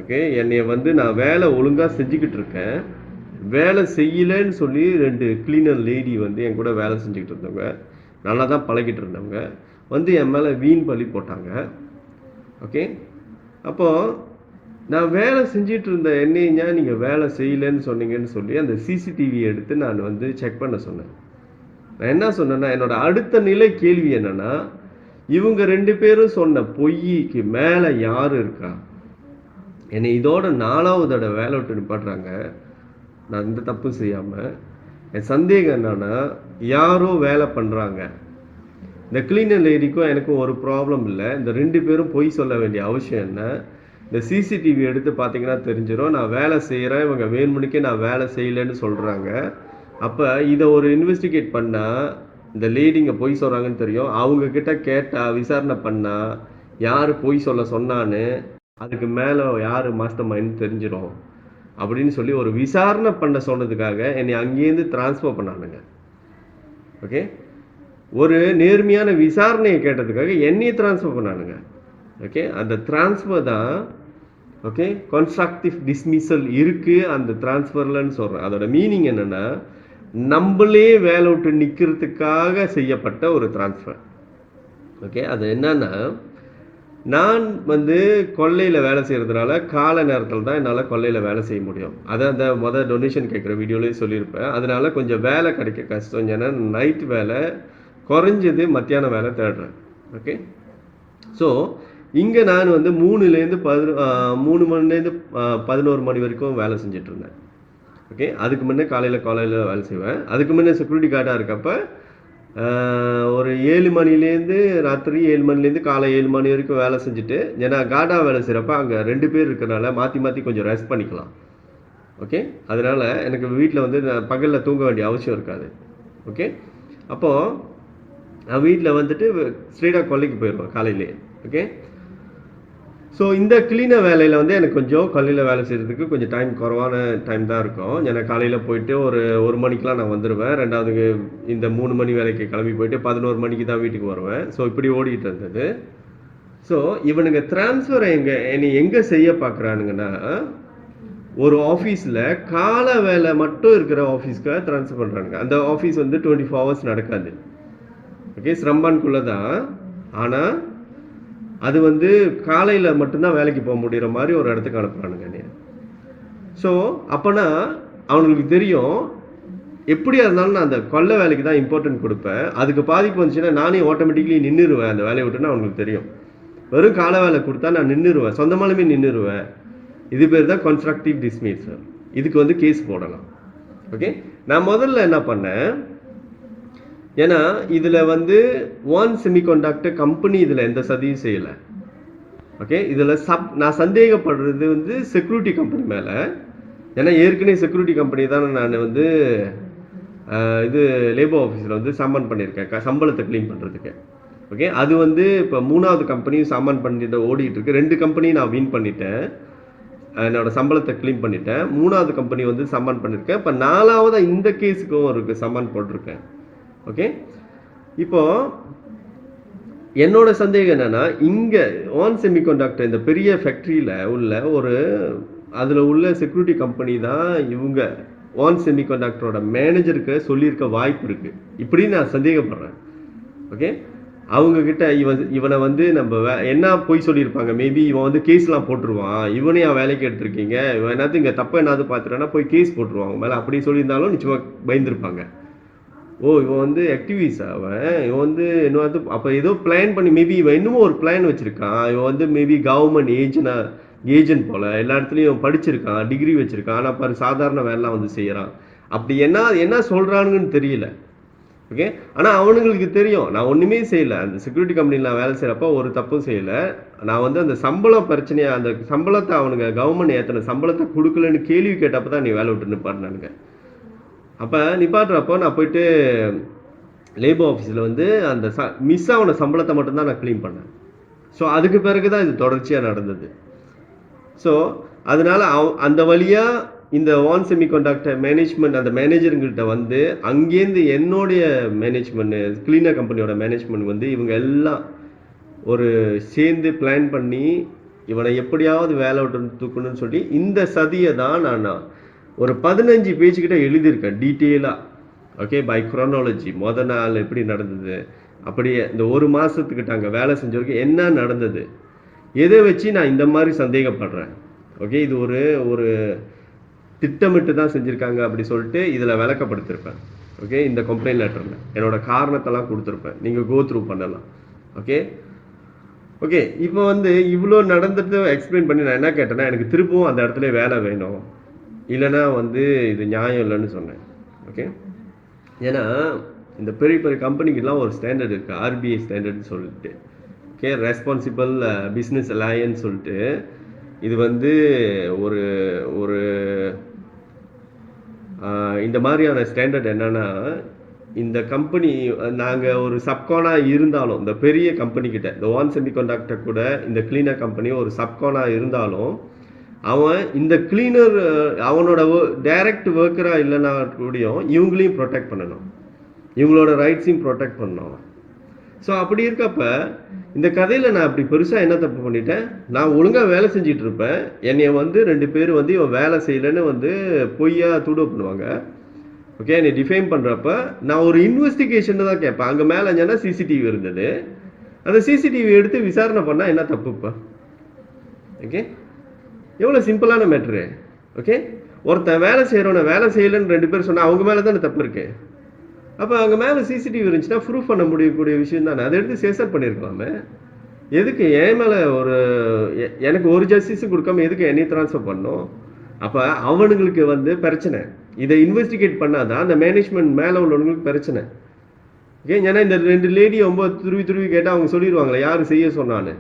ஓகே என்னை வந்து நான் வேலை ஒழுங்காக செஞ்சுக்கிட்டு இருக்கேன், வேலை செய்யலைன்னு சொல்லி 2 கிளீனர் லேடி வந்து என் கூட வேலை செஞ்சுக்கிட்டு இருந்தவங்க, நல்லா தான் பழகிட்டு இருந்தவங்க வந்து என் மேலே வீண் பழி போட்டாங்க. ஓகே அப்போது நான் வேலை செஞ்சிட்டு இருந்த என்னையா நீங்கள் வேலை செய்யலைன்னு சொன்னீங்கன்னு சொல்லி அந்த சிசிடிவி எடுத்து நான் வந்து செக் பண்ண சொன்னேன். நான் என்ன சொன்னேன்னா, என்னோட அடுத்த நிலை கேள்வி என்னன்னா, இவங்க 2 பேரும் சொன்ன பொய்க்கு மேலே யார் இருக்கா? என்னை இதோட 4வது தடவை வேலை விட்டு நிப்பாட்டுறாங்க, நான் இந்த தப்பு செய்யாமல். என் சந்தேகம் என்னன்னா, யாரோ வேலை பண்ணுறாங்க. இந்த கிளீனர் லேடிக்கும் எனக்கும் ஒரு ப்ராப்ளம் இல்லை. இந்த 2 பேரும் பொய் சொல்ல வேண்டிய அவசியம் என்ன? இந்த சிசிடிவி எடுத்து பார்த்தீங்கன்னா தெரிஞ்சிடும், நான் வேலை செய்கிறேன், இவங்க வேணுமுனிக்கே நான் வேலை செய்யலைன்னு சொல்கிறாங்க. அப்போ இதை ஒரு இன்வெஸ்டிகேட் பண்ணால் இந்த லேடிங்க பொய் சொல்கிறாங்கன்னு தெரியும். அவங்கக்கிட்ட கேட்டால் விசாரணை பண்ணால் யார் பொய் சொன்னான்னு, அதுக்கு மேலே யார் மாஸ்டர் மைண்ட் தெரிஞ்சிடும் அப்படின்னு சொல்லி ஒரு விசாரணை பண்ண சொன்னதுக்காக என்னை அங்கேருந்து டிரான்ஸ்ஃபர் பண்ணானுங்க. ஓகே ஒரு நேர்மையான விசாரணையை கேட்டதுக்காக என்னையை டிரான்ஸ்ஃபர் பண்ணானுங்க. ஓகே அந்த டிரான்ஸ்ஃபர் தான் ஓகே கன்ஸ்ட்ரக்டிவ் டிஸ்மிசல் இருக்குது அந்த டிரான்ஸ்ஃபர்லன்னு சொல்கிறேன். அதோட மீனிங் என்னென்னா, நம்மளே வேலை விட்டு நிற்கிறதுக்காக செய்யப்பட்ட ஒரு டிரான்ஸ்ஃபர். ஓகே அது என்னன்னா, நான் வந்து கொள்ளையில் வேலை செய்கிறதுனால காலை நேரத்தில் தான் என்னால் கொள்ளையில் வேலை செய்ய முடியும். அதை அந்த டொனேஷன் கேட்குற வீடியோலேயே சொல்லியிருப்பேன். அதனால கொஞ்சம் வேலை கிடைக்க கஷ்டம். ஏன்னா நைட் வேலை குறைஞ்சது மத்தியான வேலை தேடுறேன். ஓகே. ஸோ இங்கே நான் வந்து 3 மணிலேருந்து 11 மணி வரைக்கும் வேலை செஞ்சுட்டு இருந்தேன். ஓகே. அதுக்கு முன்னே காலையில் வேலை செய்வேன். அதுக்கு முன்னே செக்யூரிட்டி கார்டாக இருக்கப்ப ஒரு 7 மணிலேருந்து ராத்திரி 7 மணிலேருந்து காலை 7 மணி வரைக்கும் வேலை செஞ்சுட்டு, ஏன்னா கார்டாக வேலை செய்கிறப்ப அங்கே 2 பேர் இருக்கிறனால மாற்றி கொஞ்சம் ரெஸ்ட் பண்ணிக்கலாம். ஓகே. அதனால் எனக்கு வீட்டில் வந்து நான் பகலில் தூங்க வேண்டிய அவசியம் இருக்காது. ஓகே. அப்போது நான் வீட்டில் வந்துட்டு ஸ்ட்ரெயிட்டாக கொல்லைக்கு போயிடுவேன் காலையிலே. ஓகே. ஸோ இந்த கிளீனர் வேலையில் வந்து எனக்கு கொஞ்சம் கொல்லையில் வேலை செய்கிறதுக்கு கொஞ்சம் குறைவான டைம் தான் இருக்கும். ஏன்னா காலையில் போயிட்டு ஒரு மணிக்கெலாம் நான் வந்துடுவேன். ரெண்டாவது இந்த 3 மணி வேலைக்கு கிளம்பி போயிட்டு 11 மணிக்கு தான் வீட்டுக்கு வருவேன். ஸோ இப்படி ஓடிட்டு இருந்தது. ஸோ இவனுங்க ட்ரான்ஸ்ஃபர் என்னை எங்கே செய்ய பார்க்குறானுங்கன்னா, ஒரு ஆஃபீஸில் கால வேலை மட்டும் இருக்கிற ஆஃபீஸ்க்காக ட்ரான்ஸ்ஃபர் பண்ணுறானுங்க. அந்த ஆஃபீஸ் வந்து 24 ஹவர்ஸ் நடக்காது. ஓகே. ஸ்ரம்பான்குள்ளே தான். ஆனால் அது வந்து காலையில் மட்டும்தான் வேலைக்கு போக முடிகிற மாதிரி ஒரு இடத்துக்கு அனுப்புகிறானுங்க என்னைய. ஸோ அப்போனா அவனுங்களுக்கு தெரியும், எப்படியா இருந்தாலும் நான் அந்த கொல்லை வேலைக்கு தான் இம்பார்ட்டன்ட் கொடுப்பேன். அதுக்கு பாதிப்பு வந்துச்சுன்னா நானே ஆட்டோமேட்டிக்லி நின்றுடுவேன் அந்த வேலையை விட்டுன்னு அவனுக்கு தெரியும். வெறும் கால வேலை கொடுத்தா நான் நின்றுடுவேன், சொந்தமாலுமே நின்றுடுவேன். இது பேர் தான் கன்ஸ்ட்ரக்டிவ் டிஸ்மிஸல். இதுக்கு வந்து கேஸ் போடலாம். ஓகே. நான் முதல்ல என்ன பண்ணேன், ஏன்னா இதில் வந்து ஒன் செமிகண்டக்டர் கம்பெனி இதில் எந்த சதியும் செய்யலை. ஓகே. இதில் நான் சந்தேகப்படுறது வந்து செக்யூரிட்டி கம்பெனி மேலே. ஏன்னா ஏற்கனவே செக்யூரிட்டி கம்பெனி தான் நான் வந்து இது லேபர் ஆஃபீஸில் வந்து சம்மன் பண்ணியிருக்கேன் சம்பளத்தை க்ளீன் பண்ணுறதுக்கு. ஓகே. அது வந்து இப்போ 3வது கம்பெனியும் சம்மன் பண்ணிட்டு ஓடிட்டு இருக்கு. 2 கம்பெனியும் நான் வின் பண்ணிட்டேன், என்னோட சம்பளத்தை க்ளீன் பண்ணிட்டேன். 3வது கம்பெனி வந்து சம்மன் பண்ணியிருக்கேன். இப்போ 4வது இந்த கேஸுக்கும் ஒரு சம்மன் போட்டிருக்கேன். ஓகே. இப்போ என்னோட சந்தேகம் என்னன்னா, இங்கே ஒன் செமிகண்டக்டர் இந்த பெரிய ஃபேக்ட்ரியில் உள்ள அதில் உள்ள செக்யூரிட்டி கம்பெனி தான் இவங்க ஒன் செமிகண்டக்டரோட மேனேஜருக்கு சொல்லியிருக்க வாய்ப்பு இருக்குது இப்படின்னு நான் சந்தேகப்படுறேன். ஓகே. அவங்கக்கிட்ட இவனை வந்து நம்ம என்ன போய் சொல்லியிருப்பாங்க, மேபி இவன் வந்து கேஸ்லாம் போட்டுருவான், இவனையும் வேலைக்கு எடுத்திருக்கீங்க, இவன் என்னது இங்கே தப்ப என்னது பார்த்துட்டேன்னா போய் கேஸ் போட்டுருவாங்க மேலே அப்படி சொல்லியிருந்தாலும் நிச்சயமாக பயந்துருப்பாங்க. ஓ இவன் வந்து ஆக்டிவிஸ்ட், இவன் வந்து என்ன அப்போ ஏதோ பிளான் பண்ணி மேபி இவன் இன்னமும் ஒரு பிளான் வச்சுருக்கான். இவன் வந்து மேபி கவர்மெண்ட் ஏஜென்ட் போல் எல்லா இடத்துலையும் படிச்சிருக்கான், டிகிரி வச்சுருக்கான், ஆனால் பாரு சாதாரண வேலைலாம் வந்து செய்கிறான். அப்படி என்ன சொல்கிறானுங்கன்னு தெரியல. ஓகே. ஆனால் அவனுங்களுக்கு தெரியும் நான் ஒன்றுமே செய்யலை. அந்த செக்யூரிட்டி கம்பெனியில் நான் வேலை செய்கிறப்போ ஒரு தப்பும் செய்யலை. நான் வந்து அந்த சம்பளம் பிரச்சனையாக அந்த சம்பளத்தை அவனுங்க கவர்மெண்ட் ஏற்றின சம்பளத்தை கொடுக்கலன்னு கேள்வி கேட்டப்போ தான் நீ வேலை விட்டு நிப்பாட்டினானுங்க. அப்போ நிப்பாட்டுறப்போ நான் போயிட்டு லேபர் ஆஃபீஸில் வந்து அந்த மிஸ் ஆன சம்பளத்தை மட்டும்தான் நான் க்ளீன் பண்ணேன். ஸோ அதுக்கு பிறகு தான் இது தொடர்ச்சியாக நடந்தது. ஸோ அதனால் அந்த வழியாக இந்த ஒன் செமிகண்டக்டர் மேனேஜ்மெண்ட் அந்த மேனேஜருங்கிட்ட வந்து அங்கேருந்து என்னுடைய மேனேஜ்மெண்ட் கிளீனர் கம்பெனியோட மேனேஜ்மெண்ட் வந்து இவங்க எல்லாம் ஒரு சேர்ந்து பிளான் பண்ணி இவனை எப்படியாவது வேலை விட்டு தூக்கணும்னு சொல்லி இந்த சதியை தான் நான் ஒரு 15 பேஜ்கிட்ட எழுதியிருக்கேன் டீட்டெயிலாக. ஓகே. பை குரோனாலஜி நாள் எப்படி நடந்தது, அப்படியே இந்த 1 மாதத்துக்கிட்ட அங்கே வேலை செஞ்சவருக்கு என்ன நடந்தது, எதை வச்சு நான் இந்த மாதிரி சந்தேகப்படுறேன். ஓகே. இது ஒரு திட்டமிட்டு தான் செஞ்சுருக்காங்க அப்படி சொல்லிட்டு இதில் விளக்கப்படுத்திருப்பேன். ஓகே. இந்த கம்ப்ளைண்ட் லெட்டரில் என்னோட காரணத்தெல்லாம் கொடுத்துருப்பேன், நீங்கள் கோ த்ரூ பண்ணலாம். ஓகே. ஓகே. இப்போ வந்து இவ்வளோ நடந்துட்டு எக்ஸ்பிளைன் பண்ணி நான் என்ன கேட்டேன்னா, எனக்கு திரும்பவும் அந்த இடத்துல வேலை வேணும், இல்லைன்னா வந்து இது நியாயம் இல்லைன்னு சொன்னேன். ஓகே. ஏன்னா இந்த பெரிய பெரிய கம்பெனிக்கெல்லாம் ஒரு ஸ்டாண்டர்ட் இருக்குது, ஆர்பிஐ ஸ்டாண்டர்ட்னு சொல்லிட்டு. ஓகே. ரெஸ்பான்சிபிள் பிஸ்னஸ் அலையன்ஸ் சொல்லிட்டு இது வந்து ஒரு ஒரு இந்த மாதிரியான ஸ்டாண்டர்ட் என்னன்னா, இந்த கம்பெனி நாங்கள் ஒரு சப்கானாக இருந்தாலும் இந்த பெரிய கம்பெனிக்கிட்ட இந்த ஒன் செமிகண்டக்டர் கூட இந்த கிளீனர் கம்பெனி ஒரு சப்கானாக இருந்தாலும் அவன் இந்த கிளீனர் அவனோட டைரக்ட் ஒர்க்கராக இல்லைன்னா கூடயும் இவங்களையும் ப்ரொடெக்ட் பண்ணணும், இவங்களோட ரைட்ஸையும் ப்ரொடெக்ட் பண்ணணும் அவன். ஸோ அப்படி இருக்கப்ப இந்த கதையில் நான் அப்படி பெருசாக என்ன தப்பு பண்ணிட்டேன், நான் ஒழுங்காக வேலை செஞ்சிட்டு இருப்பேன், என்னைய வந்து 2 பேர் வந்து இவன் வேலை செய்யலைன்னு வந்து பொய்யா தூடு பண்ணுவாங்க. ஓகே. என்னை டிஃபைன் பண்ணுறப்ப நான் ஒரு இன்வெஸ்டிகேஷன் தான் கேட்பேன். அங்கே மேலே என்னன்னா சிசிடிவி இருந்தது, அந்த சிசிடிவி எடுத்து விசாரணை பண்ணால் என்ன தப்பு இப்போ? ஓகே. எவ்வளோ சிம்பிளான மேட்ரு. ஓகே. ஒருத்தன் வேலை செய்கிறவனை வேலை செய்யலைன்னு 2 பேர் சொன்னால் அவங்க மேலே தானே தப்பு இருக்கு. அப்போ அங்கே மேலே சிசிடிவி இருந்துச்சுன்னா ப்ரூஃப் பண்ண முடியக்கூடிய விஷயம் தானே, அதை எடுத்து சேசர் பண்ணியிருக்கலாமே. எதுக்கு என் மேலே எனக்கு ஒரு ஜஸ்டிஸும் கொடுக்காம எதுக்கு என்னை ட்ரான்ஸ்ஃபர் பண்ணணும்? அப்போ அவனுங்களுக்கு பிரச்சனை. இதை இன்வெஸ்டிகேட் பண்ணாதான் அந்த மேனேஜ்மெண்ட் மேலே உள்ளவங்களுக்கு பிரச்சனை. ஓகே, ஏன்னா இந்த 2 லேடி ரொம்ப துருவி கேட்டால் அவங்க சொல்லிடுவாங்களே யார் செய்ய சொன்னான்னு.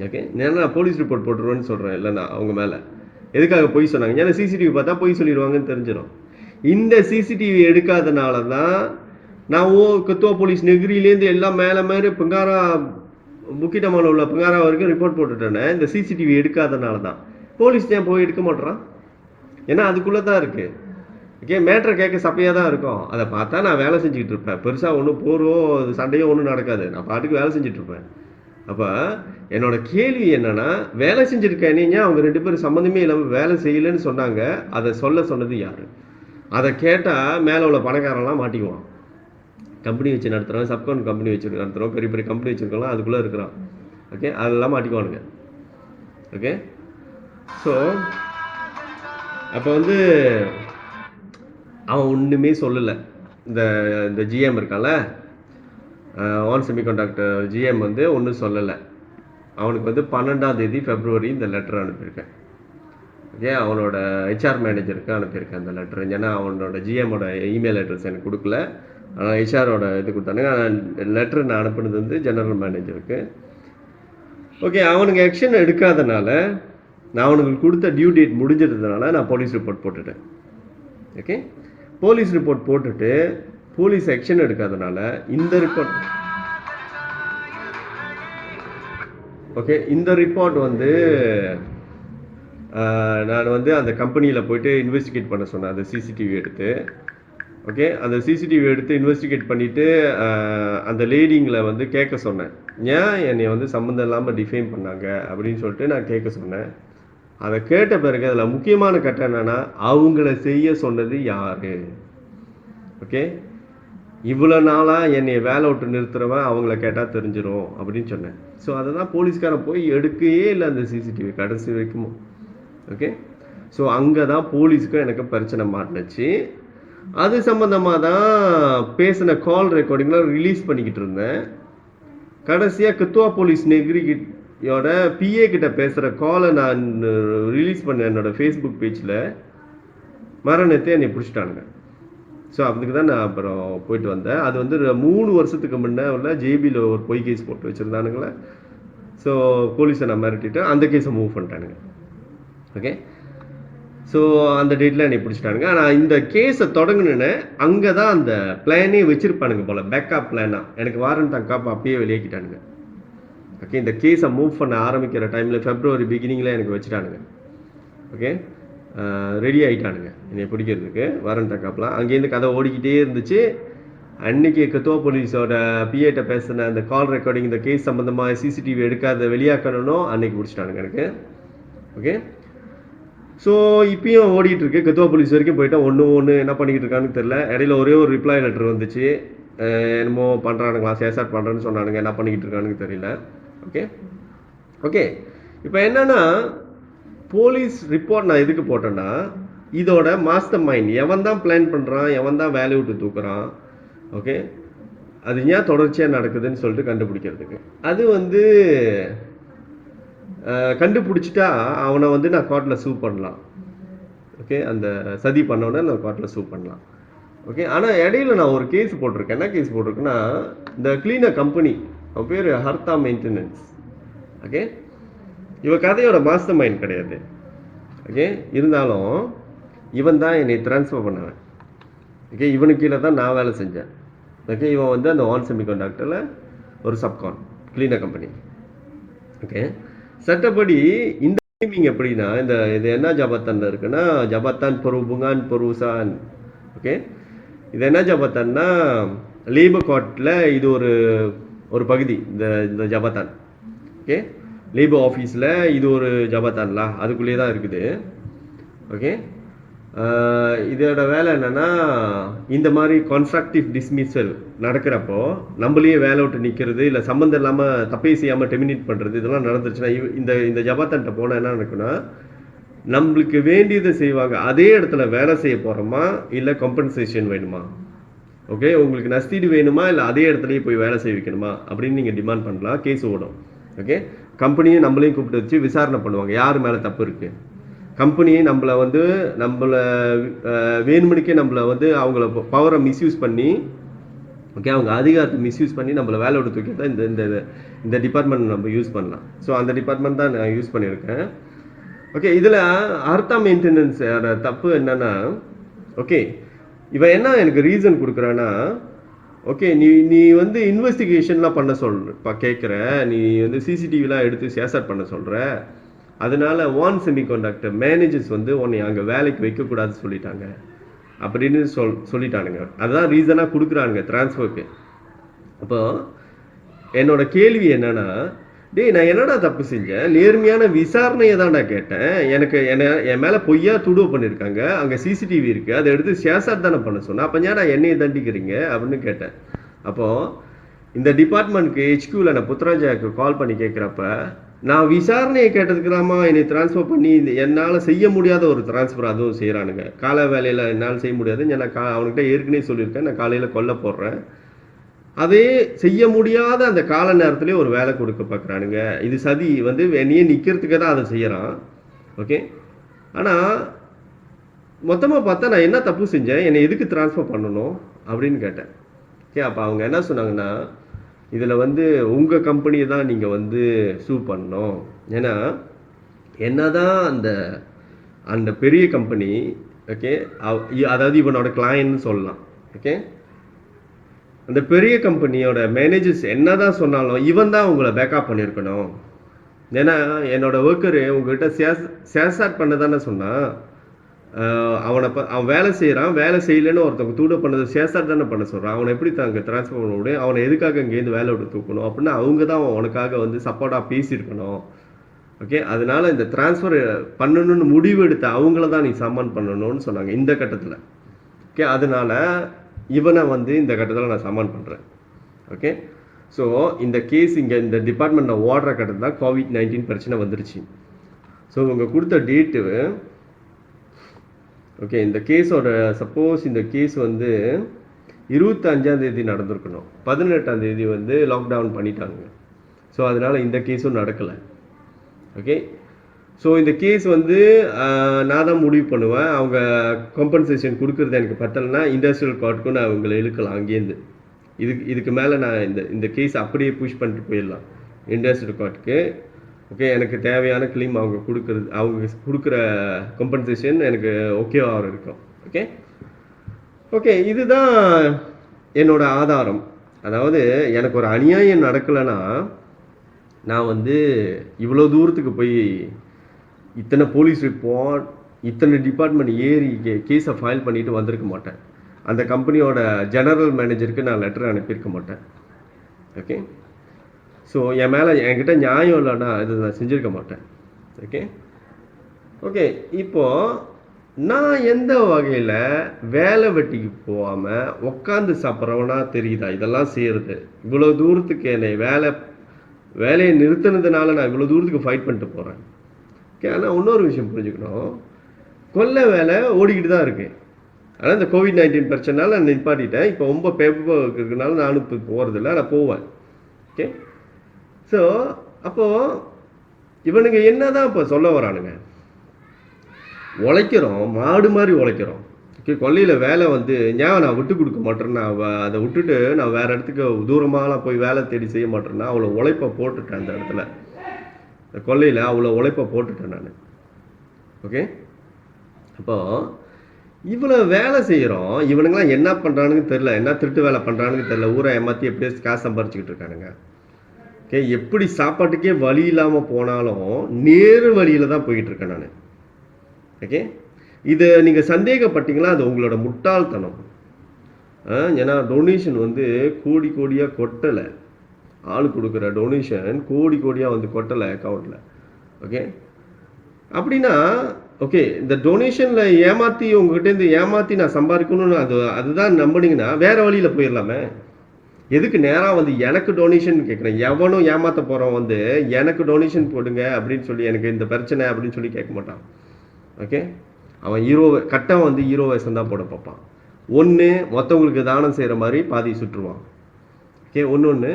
ஓகே, நான் போலீஸ் ரிப்போர்ட் போட்டுருவேன்னு சொல்கிறேன். இல்லைண்ணா அவங்க மேலே எதுக்காக பொய் சொன்னாங்க? ஏன்னா சிசிடிவி பார்த்தா பொய் சொல்லிடுவாங்கன்னு தெரிஞ்சிடும். இந்த சிசிடிவி எடுக்காதனால தான் நான் கத்துவா போலீஸ் நெகிரிலேருந்து எல்லாம் மேலே பங்காரா முக்கிட்டமான உள்ள பங்காரா வரைக்கும் ரிப்போர்ட் போட்டுட்டேன்னு. இந்த சிசிடிவி எடுக்காதனால தான். போலீஸ் ஏன் போய் எடுக்க மாட்டேறான்? ஏன்னா அதுக்குள்ளே தான் இருக்குது. ஓகே, மேட்ரை கேட்க சப்பையாக தான் இருக்கும். அதை பார்த்தா நான் வேலை செஞ்சுக்கிட்டு இருப்பேன். பெருசாக ஒன்றும் போகிறோம் சண்டையும் ஒன்றும் நடக்காது. நான் பாட்டுக்கு வேலை செஞ்சுட்டு இருப்பேன். அப்போ என்னோட கேள்வி என்னன்னா, வேலை செஞ்சுருக்கேன் நீங்கள் அவங்க 2 பேரும் சம்மந்தமே இல்லாமல் வேலை செய்யலைன்னு சொன்னாங்க. அதை சொன்னது யார்? அதை கேட்டால் மேலே உள்ள பணக்காரெல்லாம் மாட்டிக்குவான். கம்பெனி வச்சு நடத்துகிறோம், சப்கான் கம்பெனி வச்சு நடத்துகிறோம், பெரிய பெரிய கம்பெனி வச்சுருக்கலாம், அதுக்குள்ளே இருக்கிறான். ஓகே, அதெல்லாம் மாட்டிக்குவானுங்க. ஓகே, ஸோ அப்போ அவன் ஒன்றுமே சொல்லலை. இந்த ஜிஎம் இருக்கான்ல, ஆன் செமிகண்டக்டர் ஜிஎம் ஒன்றும் சொல்லலை. அவனுக்கு 12ஆம் தேதி February இந்த லெட்டர் அனுப்பியிருக்கேன். ஓகே, அவனோட ஹெச்ஆர் மேனேஜருக்கு அனுப்பியிருக்கேன் அந்த லெட்டர். ஏன்னா அவனோட ஜிஎம்மோட இமெயில் அட்ரஸ் எனக்கு கொடுக்கல, ஆனால் ஹெச்ஆரோட இது கொடுத்தானுங்க. லெட்டர் நான் அனுப்புனது ஜெனரல் மேனேஜருக்கு. ஓகே, அவனுக்கு ஆக்ஷன் எடுக்காதனால, நான் அவனுக்கு கொடுத்த டியூ டேட் முடிஞ்சிருந்ததுனால நான் போலீஸ் ரிப்போர்ட் போட்டுட்டேன். ஓகே, போலீஸ் ரிப்போர்ட் போட்டுட்டு போலீஸ் ஆக்ஷன் எடுக்காதனால இந்த ரிப்போர்ட் இந்த ரிப்போர்ட் நான் அந்த கம்பெனியில் போயிட்டு இன்வெஸ்டிகேட் பண்ண சொன்னேன். அந்த சிசிடிவி எடுத்து ஓகே, அந்த சிசிடிவி எடுத்து இன்வெஸ்டிகேட் பண்ணிவிட்டு அந்த லேடிங்களை கேட்க சொன்னேன். ஏன் என்னை சம்மந்தம் இல்லாமல் டிஃபைம் பண்ணாங்க அப்படின்னு சொல்லிட்டு நான் கேட்க சொன்னேன். அதை கேட்ட பிறகு அதில் முக்கியமான கட்டம் என்னென்னா, அவங்கள செய்ய சொன்னது யார்? ஓகே, இவ்வளோ நாளாக என்னை வேலை விட்டு நிறுத்துறவன் அவங்கள கேட்டால் தெரிஞ்சிடும் அப்படின்னு சொன்னேன். ஸோ அதை தான் போலீஸ்காரன் போய் எடுக்கவே இல்லை அந்த சிசிடிவி கடைசி வரைக்கும். ஓகே, ஸோ அங்கே தான் போலீஸுக்கும் எனக்கு பிரச்சனை மாட்டினுச்சு. அது சம்மந்தமாக தான் பேசின கால் ரெக்கார்டிங்லாம் ரிலீஸ் பண்ணிக்கிட்டு இருந்தேன். கடைசியாக கத்துவா போலீஸ் நெகிரியோட பிஏ கிட்ட பேசுகிற காலை நான் ரிலீஸ் பண்ணேன் என்னோடய ஃபேஸ்புக் பேஜில். மரணத்தை என்னை பிடிச்சிட்டானுங்க. ஸோ அதுக்கு தான் நான் அப்புறம் போயிட்டு வந்தேன். அது 3 வருஷத்துக்கு முன்னே உள்ள ஜேபியில் ஒரு பொய் கேஸ் போட்டு வச்சுருந்தானுங்களே. ஸோ போலீஸை நான் மிரட்டிட்டு அந்த கேஸை மூவ் பண்ணிட்டானுங்க. ஓகே, ஸோ அந்த டேட்டில் என்னை பிடிச்சிட்டானுங்க. ஆனால் இந்த கேஸை தொடங்கினேன்னு அங்கே தான் அந்த பிளானே வச்சுருப்பானுங்க போல், பேக்கப் பிளானாக. எனக்கு வாரண்ட் தங்காப்பா அப்பயே வெளியேக்கிட்டானுங்க. ஓகே, இந்த கேஸை மூவ் பண்ண ஆரம்பிக்கிற டைமில் February பிகினிங்கில் எனக்கு வச்சுட்டானுங்க. ஓகே, ரெடி ஆகிட்டானுங்க என்னை பிடிக்கிறதுக்கு வாரண்ட் தங்காப்பெலாம். அங்கேருந்து கதை ஓடிக்கிட்டே இருந்துச்சு. அன்றைக்கி கத்துவா போலீஸோட பிஏட்ட பேசின அந்த கால் ரெக்கார்டிங், இந்த கேஸ் சம்மந்தமாக சிசிடிவி எடுக்காத வெளியாக்கணும், அன்றைக்கி பிடிச்சிட்டானுங்க எனக்கு. ஓகே, ஸோ இப்பயும் ஓடிட்டு இருக்கு. கத்துவா போலீஸ் வரைக்கும் போயிட்டா ஒன்று என்ன பண்ணிக்கிட்டு இருக்கான்னு தெரில. இடையில ஒரே ஒரு ரிப்ளை லெட்டர் வந்துச்சு. என்னமோ பண்ணுறானுங்களா, சேசாட் பண்ணுறேன்னு சொன்னானுங்க. என்ன பண்ணிக்கிட்டு இருக்கானுன்னு தெரியல. ஓகே ஓகே இப்போ என்னன்னா, போலீஸ் ரிப்போர்ட் நான் எதுக்கு போட்டேன்னா, இதோட மாஸ்டர் மைண்ட் எவன் தான் பிளான் பண்ணுறான், எவன் தான் வேலையை விட்டு தூக்குறான், ஓகே, அது ஏன் தொடர்ச்சியாக நடக்குதுன்னு சொல்லிட்டு கண்டுபிடிக்கிறதுக்கு. அது கண்டுபிடிச்சிட்டா அவனை நான் கோர்ட்டில் சூ பண்ணலாம். ஓகே, அந்த சதி பண்ணவனை நான் கோர்ட்டில் சூ பண்ணலாம். ஓகே, ஆனால் இடையில நான் ஒரு கேஸ் போட்டிருக்கேன். என்ன கேஸ் போட்டிருக்கேன்னா, இந்த கிளீனர் கம்பெனி, அவன் பேர் ஹர்த்தா மெயின்டெனன்ஸ். ஓகே, இவன் கதையோட மாஸ்டர் மைண்ட் கிடையாது. ஓகே, இருந்தாலும் இவன் தான் என்னை ட்ரான்ஸ்ஃபர் பண்ணவன். ஓகே, இவனுக்கு கீழே தான் நான் வேலை செஞ்சேன். ஓகே, இவன் அந்த ஆன் செமிகண்டக்டரில் ஒரு சப்கான் கிளீனர் கம்பெனி. ஓகே, சட்டப்படி இந்த நேமிங் எப்படின்னா, இது என்ன ஜபத்தான் இருக்குன்னா, ஜபத்தான் பொருபுங்கான் பொருசான். ஓகே, இது என்ன ஜபத்தான்னா, லேபர் கோர்ட்டில் இது ஒரு பகுதி, இந்த ஜபத்தான். ஓகே, லேபர் ஆஃபீஸில் இது ஒரு ஜபத்தான்ல, அதுக்குள்ளேயே தான் இருக்குது. ஓகே, இதோட வேலை என்னென்னா, இந்த மாதிரி கான்ஸ்ட்ரக்டிவ் டிஸ்மிஸல் நடக்கிறப்போ நம்மளையே வேலை விட்டு நிற்கிறது, இல்லை சம்மந்தம் இல்லாமல் தப்பே செய்யாமல் டெர்மினேட் பண்ணுறது, இதெல்லாம் நடந்துருச்சுன்னா இந்த ஜபத்தான்ட்ட போனால் என்ன நடக்குன்னா, நம்மளுக்கு வேண்டியதை செய்வாங்க. அதே இடத்துல வேலை செய்ய போகிறோமா இல்லை காம்பன்சேஷன் வேணுமா, ஓகே, உங்களுக்கு நஷ்டீடு வேணுமா இல்லை அதே இடத்துலயே போய் வேலை செய்ய வைக்கணுமா அப்படின்னு நீங்கள் டிமாண்ட் பண்ணலாம். கேஸ் ஓடும். ஓகே, கம்பெனியும் நம்மளையும் கூப்பிட்டு வச்சு விசாரணை பண்ணுவாங்க யார் மேலே தப்பு இருக்குது. கம்பெனியை நம்மளை வேணுமணிக்கே நம்மளை அவங்கள பவரை மிஸ்யூஸ் பண்ணி, ஓகே, அவங்க அதிகாரத்தை மிஸ்யூஸ் பண்ணி நம்மளை வேலை விட்டு தூக்கி தான் இந்த டிபார்ட்மெண்ட் நம்ம யூஸ் பண்ணலாம். ஸோ அந்த டிபார்ட்மெண்ட் தான் நான் யூஸ் பண்ணியிருக்கேன். ஓகே, இதில் அர்த்தா மெயின்டெனன்ஸ் தப்பு என்னன்னா, ஓகே, இவன் என்ன எனக்கு ரீசன் கொடுக்குறான்னா, ஓகே, நீ இன்வெஸ்டிகேஷன்லாம் பண்ண கேட்குற, நீ சிசிடிவிலாம் எடுத்து சேசாட் பண்ண சொல்கிற, அதனால வான் செமிகண்டக்டர் மேனேஜர்ஸ் உன்னை அங்கே வேலைக்கு வைக்கக்கூடாதுன்னு சொல்லிட்டாங்க அப்படின்னு சொல்லிட்டானுங்க. அதுதான் ரீசனாக கொடுக்குறானுங்க ட்ரான்ஸ்ஃபருக்கு. அப்போ என்னோட கேள்வி என்னன்னா, டேய் நான் என்னடா தப்பு செஞ்சேன்? நேர்மையான விசாரணையை தான்டா கேட்டேன். என் மேலே பொய்யா துடுவு பண்ணியிருக்காங்க, அங்கே சிசிடிவி இருக்குது, அதை எடுத்து சேசாட் தானே பண்ண சொன்னேன். அப்போ ஏன்டா என்னையை தண்டிக்கிறீங்க அப்படின்னு கேட்டேன். அப்போது இந்த டிபார்ட்மெண்ட்க்கு ஹெச்கியூவில் நான் புத்ராஜாவுக்கு கால் பண்ணி கேட்குறப்ப, நான் விசாரணையை கேட்டதுக்குதாம்மா என்னை ட்ரான்ஸ்ஃபர் பண்ணி என்னால் செய்ய முடியாத ஒரு ட்ரான்ஸ்ஃபர் அதுவும் செய்கிறானுங்க. காலை வேலையில் என்னால் செய்ய முடியாது. நான் அவனுக்கிட்ட ஏற்கனவே சொல்லியிருக்கேன், நான் காலையில் கொல்ல போடுறேன். அதே செய்ய முடியாத அந்த கால நேரத்திலே ஒரு வேலை கொடுக்க பார்க்குறானுங்க. இது சதி என்னையே நிற்கிறதுக்கு தான் அதை செய்கிறான். ஓகே, ஆனால் மொத்தமாக பார்த்தா நான் என்ன தப்பு செஞ்சேன், என்னை எதுக்கு ட்ரான்ஸ்ஃபர் பண்ணணும் அப்படின்னு கேட்டேன். ஓகே, அப்போ அவங்க என்ன சொன்னாங்கன்னா, இதில் உங்கள் கம்பெனியை தான் நீங்கள் சூ பண்ணணும். ஏன்னா என்னதான் அந்த பெரிய கம்பெனி, ஓகே, அதாவது இவனோட கிளையன்ட்னு சொல்லலாம். ஓகே, அந்த பெரிய கம்பெனியோட மேனேஜர்ஸ் என்னதான் சொன்னாலும் இவன் தான் உங்களை பேக்கப் பண்ணியிருக்கணும். ஏன்னா என்னோட ஒர்க்கரு உங்ககிட்ட சேசாட் பண்ண தானே சொன்னான். அவன் வேலை செய்கிறான், வேலை செய்யலைன்னு ஒருத்தவங்க தூட பண்ணது சேசாட் தானே பண்ண சொல்கிறான். அவனை எப்படி தாங்க ட்ரான்ஸ்ஃபர் பண்ண முடியும்? அவனை எதுக்காக இங்கேருந்து வேலை விட்டு தூக்கணும் அப்படின்னா அவங்க தான் உனக்காக சப்போர்ட்டாக பேசியிருக்கணும். ஓகே, அதனால இந்த ட்ரான்ஸ்ஃபர் பண்ணணும்னு முடிவு எடுத்த அவங்கள தான் நீ சம்மன் பண்ணணும்னு சொன்னாங்க இந்த கட்டத்தில். ஓகே, அதனால இவனை இந்த கட்டத்தில் நான் சம்மன் பண்ணுறேன். ஓகே, ஸோ இந்த கேஸ் இங்கே இந்த டிபார்ட்மெண்ட்டில் ஓடுற கட்டத்தில் தான் COVID-19 பிரச்சனை வந்துருச்சு. ஸோ இவங்க கொடுத்த டேட்டு, ஓகே, இந்த கேஸோட சப்போஸ் இந்த கேஸ் 25ஆம் தேதி நடந்திருக்கணும். 18ஆம் தேதி லாக்டவுன் பண்ணிட்டாங்க. ஸோ அதனால் இந்த கேஸும் நடக்கலை. ஓகே, ஸோ இந்த கேஸ் நான் தான் முடிவு பண்ணுவேன். அவங்க காம்பன்சேஷன் கொடுக்குறது எனக்கு பத்தலைன்னா இண்டஸ்ட்ரியல் கோர்ட்டுக்கும் நான் அவங்களை இழுக்கலாம் அங்கேருந்து. இதுக்கு மேலே நான் இந்த கேஸ் அப்படியே புஷ் பண்ணிட்டு போயிடலாம் இண்டஸ்ட்ரியல் கோர்ட்டுக்கு. ஓகே, எனக்கு தேவையான கிளைம் அவங்க கொடுக்குற காம்பன்சேஷன் எனக்கு ஓகேவாக இருக்கும். ஓகே ஓகே இதுதான் என்னோட ஆதாரம். அதாவது எனக்கு ஒரு அநியாயம் நடக்கலைன்னா நான் இவ்வளோ தூரத்துக்கு போய் இத்தனை போலீஸ் ரிப்போர்ட், இத்தனை டிபார்ட்மெண்ட் ஏறி கேஸை ஃபைல் பண்ணிட்டு வந்திருக்க மாட்டேன். அந்த கம்பெனியோட ஜெனரல் மேனேஜருக்கு நான் லெட்டர் அனுப்பியிருக்க மாட்டேன். ஓகே, ஸோ என்கிட்ட நியாயம் இல்லைன்னா இது நான் செஞ்சுருக்க மாட்டேன். ஓகே ஓகே இப்போது நான் எந்த வகையில் வேலை வெட்டிக்கு போகாமல் உட்காந்து சாப்பிட்றவனா தெரியுதா இதெல்லாம் செய்கிறது? இவ்வளோ தூரத்துக்கு என்னை வேலையை நிறுத்தினதுனால நான் இவ்வளோ தூரத்துக்கு ஃபைட் பண்ணிட்டு போகிறேன். ஓகே, ஆனால் இன்னொரு விஷயம் புரிஞ்சுக்கணும், கொல்ல வேலை ஓடிக்கிட்டு தான் இருக்குது. ஆனால் இந்த COVID-19 பிரச்சனைனால நான் நிப்பாட்டிட்டேன். இப்போ ரொம்ப பேப்பர் இருக்கிறதுனால நானும் இப்போ போகிறதில்ல, நான் போவேன். ஓகே, ஸோ அப்போது இவனுங்க என்ன தான் இப்போ சொல்ல வரானுங்க? உழைக்கிறோம், மாடு மாதிரி உழைக்கிறோம். ஓகே, கொல்லையில் வேலை ஏன் நான் விட்டு கொடுக்க மாட்டேன்னா, அதை விட்டுட்டு நான் வேறு இடத்துக்கு தூரமாகலாம் போய் வேலை தேடி செய்ய மாட்டேன்னா, அவ்வளோ உழைப்பை போட்டுட்டேன் அந்த இடத்துல. இந்த கொல்லையில் அவ்வளோ உழைப்பை போட்டுட்டேன் நான். ஓகே, அப்போது இவ்வளோ வேலை செய்கிறோம், இவனுங்களாம் என்ன பண்ணுறானுன்னு தெரில, என்ன திருட்டு வேலை பண்ணுறானுன்னு தெரில, ஊரை ஏமாற்றி எப்படியோ காசு சம்பாரிச்சிக்கிட்டு இருக்கானுங்க. ஓகே, எப்படி சாப்பாட்டுக்கே வழி இல்லாமல் போனாலும் நேரு வழியில் தான் போய்கிட்டு இருக்கேன் நான். ஓகே, இதை நீங்கள் சந்தேகப்பட்டீங்களா அது உங்களோட முட்டாள்தனம். ஏன்னா டொனேஷன் கோடி கோடியாக கொட்டலை. ஆள் கொடுக்குற டொனேஷன் கோடி கோடியாக கொட்டலை அக்கௌண்ட்டில். ஓகே, அப்படின்னா ஓகே இந்த டொனேஷனில் உங்ககிட்டேருந்து நான் சம்பாதிக்கணும்னு அதுதான் நம்பினீங்கன்னா வேறு வழியில் போயிடலாமே. எதுக்கு நேராக எனக்கு டொனேஷன் கேட்குறேன்? எவனும் ஏமாற்ற போகிறோம் எனக்கு டொனேஷன் போடுங்க அப்படின்னு சொல்லி, எனக்கு இந்த பிரச்சனை அப்படின்னு சொல்லி கேட்க மாட்டான். ஓகே, அவன் கட்டம் ஹீரோ வேஷம் தான் போட பார்ப்பான். ஒன்று மற்றவங்களுக்கு தானம் செய்கிற மாதிரி பாதி சுற்றுவான். ஓகே, ஒன்று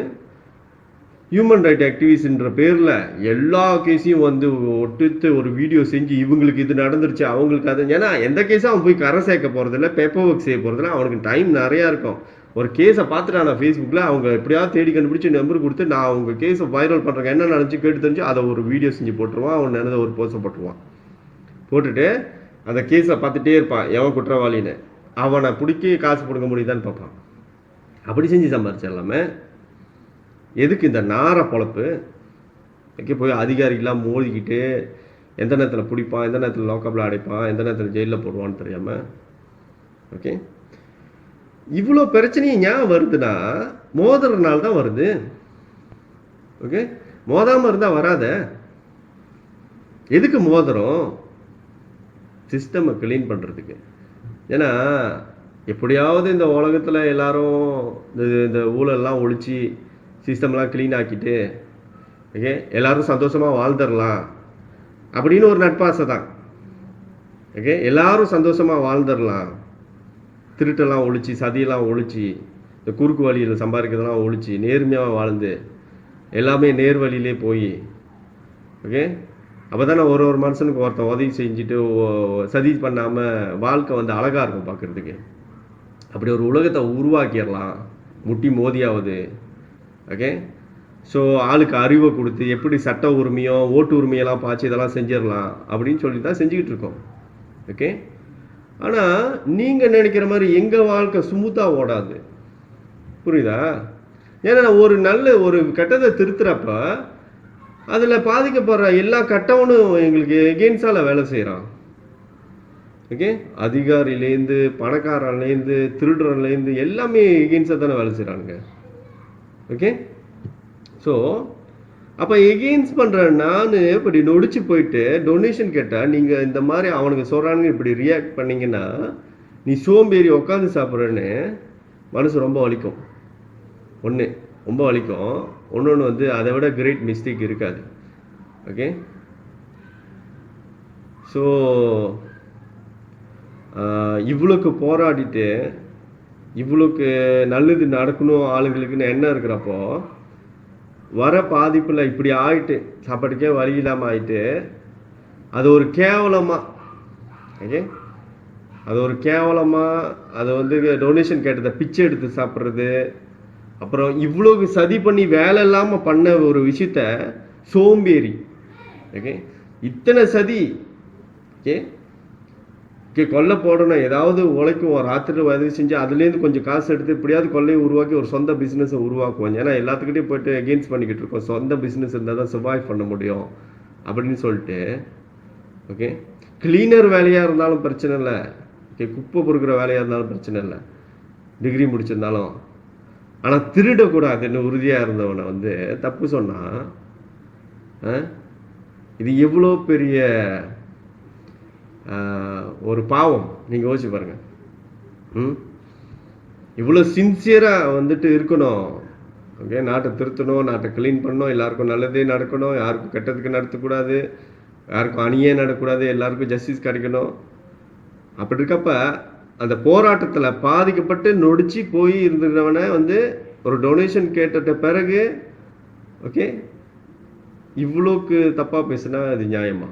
ஹியூமன் ரைட் ஆக்டிவிஸ்ட்ன்ற பேரில் எல்லா கேஸையும் வந்து ஒட்டுத்து ஒரு வீடியோ செஞ்சு இவங்களுக்கு இது நடந்துருச்சு அவங்களுக்கு அது. ஏன்னா எந்த கேஸும் அவன் போய் கரை சேர்க்க போகிறதில்ல, பேப்பர் ஒர்க் செய்ய போகிறதில்ல, அவனுக்கு டைம் நிறையா இருக்கும். ஒரு கேஸை பார்த்துட்டு நான் ஃபேஸ்புக்கில் அவங்க எப்படியாவது தேடி கண்டுபிடிச்சி நம்பர் கொடுத்து நான் அவங்க கேஸை வைரல் பண்ணுறேன், என்ன நடந்துச்சு கேட்டு தெரிஞ்சு அதை ஒரு வீடியோ செஞ்சு போட்டுருவான். அவன் நினைத ஒரு போஸ்ட்டை போட்டுருவான். போட்டுட்டு அந்த கேஸை பார்த்துட்டே இருப்பான், எவன் குற்றவாளின்னு. அவனை பிடிக்க காசு கொடுக்க முடியுதான்னு பார்ப்பான். அப்படி செஞ்சு சம்பாரிச்சிடலாமே. எதுக்கு இந்த நார பொழப்பு? ஓகே, போய் அதிகாரிகளாம் மோதிக்கிட்டு எந்த நேரத்தில் பிடிப்பான், எந்த நேரத்தில் லாக்கப்பில் அடைப்பான், எந்த நேரத்தில் ஜெயிலில் போடுவான்னு தெரியாமல். ஓகே, இவ்வளோ பிரச்சனையும் ஏன் வருதுன்னா மோதுறதுனால தான் வருது. ஓகே, மோதாமல் இருந்தால் வராத. எதுக்கு மோதிரம்? சிஸ்டமை கிளீன் பண்ணுறதுக்கு. ஏன்னா எப்படியாவது இந்த உலகத்தில் எல்லாரும் இந்த ஊழல்லாம் ஒழிச்சு சிஸ்டம்லாம் க்ளீன் ஆக்கிட்டு ஓகே எல்லாரும் சந்தோஷமாக வாழ்ந்துடலாம் அப்படின்னு ஒரு நட்பாசை தான். ஓகே, எல்லாரும் சந்தோஷமாக வாழ்ந்துடலாம், திருட்டெல்லாம் ஒழிச்சு சதியெல்லாம் ஒழிச்சு இந்த குறுக்கு வழியில் சம்பாதிக்கிறதெல்லாம் ஒழிச்சு நேர்மையாக வாழ்ந்து எல்லாமே நேர் வழியிலே போய் ஓகே அப்போ தானே ஒரு மனுஷனுக்கு ஒருத்தன் உதவி செஞ்சுட்டு சதி பண்ணாமல் வாழ்க்கை வந்து அழகாக இருக்கும் பார்க்குறதுக்கு. அப்படி ஒரு உலகத்தை உருவாக்கிடலாம் முட்டி மோதியாவது. ஓகே, ஸோ ஆளுக்கு அறிவை கொடுத்து எப்படி சட்ட உரிமையோ ஓட்டு உரிமையெல்லாம் பாய்ச்சி இதெல்லாம் செஞ்சிடலாம் அப்படின்னு சொல்லி தான் செஞ்சுக்கிட்டு இருக்கோம். ஓகே, ஆனால் நீங்கள் நினைக்கிற மாதிரி எங்கள் வாழ்க்கை ஸ்மூத்தாக ஓடாது. புரியுதா? ஏன்னா ஒரு நல்ல ஒரு கெட்டதை திருத்துறப்ப அதில் பாதிக்கப்படுற எல்லா கட்டவனும் எங்களுக்கு எகெயின்ஸ்டால் வேலை செய்கிறான். ஓகே, அதிகாரிலேருந்து பணக்காரன்லேருந்து திருடுறன்லேருந்து எல்லாமே எகெயின்ஸ்டாக தானே வேலை செய்கிறானுங்க. ஓகே, ஸோ அப்போ எகெயின்ஸ்ட் பண்ணுற நான் இப்படி நொடிச்சு போயிட்டு டொனேஷன் கேட்டால் நீங்கள் இந்த மாதிரி அவனுக்கு சொல்கிறானுங்க இப்படி ரியாக்ட் பண்ணிங்கன்னா நீ சோம்பேறி உட்காந்து சாப்பிட்றேன்னு மனசு ரொம்ப வலிக்கும். ஒன்று ரொம்ப வலிக்கும், ஒன்று வந்து அதை விட கிரேட் மிஸ்டேக் இருக்காது. ஓகே, ஸோ இவ்வளோக்கு போராடிட்டு இவ்வளோக்கு நல்லது நடக்கணும் ஆளுங்களுக்குன்னு என்ன இருக்கிறப்போ வர பாதிப்பில் இப்படி ஆயிட்டு சாப்பாட்டுக்கே வழி இல்லாமல் ஆயிட்டு அது ஒரு கேவலமாக ஓகே அது ஒரு கேவலமாக அதை வந்து டொனேஷன் கேட்டதை பிச்சை எடுத்து சாப்பிட்றது, அப்புறம் இவ்வளோக்கு சதி பண்ணி வேலை இல்லாமல் பண்ண ஒரு விஷயத்த சோம்பேறி. ஓகே, இத்தனை சதி ஓகே ஓகே கொள்ளை போடணும், ஏதாவது உழைக்கும், ராத்திரியில் உதவி செஞ்சு அதுலேருந்து கொஞ்சம் காசு எடுத்து இப்படியாவது கொள்ளையை உருவாக்கி ஒரு சொந்த பிஸ்னஸை உருவாக்குவாங்க. ஏன்னா எல்லாத்துக்கிட்டையும் போய்ட்டு எகெயின்ஸ்ட் பண்ணிக்கிட்டு இருக்கோம், சொந்த பிஸ்னஸ் இருந்தால் தான் சர்வைவ் பண்ண முடியும் அப்படின்னு சொல்லிட்டு. ஓகே, கிளீனர் வேலையாக இருந்தாலும் பிரச்சனை இல்லை, ஓகே குப்பை பொறுக்கிற வேலையாக இருந்தாலும் பிரச்சனை இல்லை, டிகிரி முடிச்சிருந்தாலும். ஆனால் திருடக்கூடாதுன்னு உறுதியாக இருந்தவனை வந்து தப்பு சொன்னால் இது எவ்வளோ பெரிய ஒரு பாவம் நீங்கள் யோசிச்சு பாருங்க. இவ்வளோ சின்சியராக வந்துட்டு இருக்கணும். ஓகே, நாட்டை திருத்தணும், நாட்டை க்ளீன் பண்ணணும், எல்லாருக்கும் நல்லதே நடக்கணும், யாருக்கும் கெட்டதுக்கு நடத்தக்கூடாது, யாருக்கும் அணியே நடக்கக்கூடாது, எல்லாருக்கும் ஜஸ்டிஸ் கிடைக்கணும். அப்படி இருக்கப்ப அந்த போராட்டத்தில் பாதிக்கப்பட்டு நொடிச்சு போய் இருந்தவனை வந்து ஒரு டொனேஷன் கேட்ட பிறகு ஓகே இவ்வளோக்கு தப்பாக பேசுனா அது நியாயமா?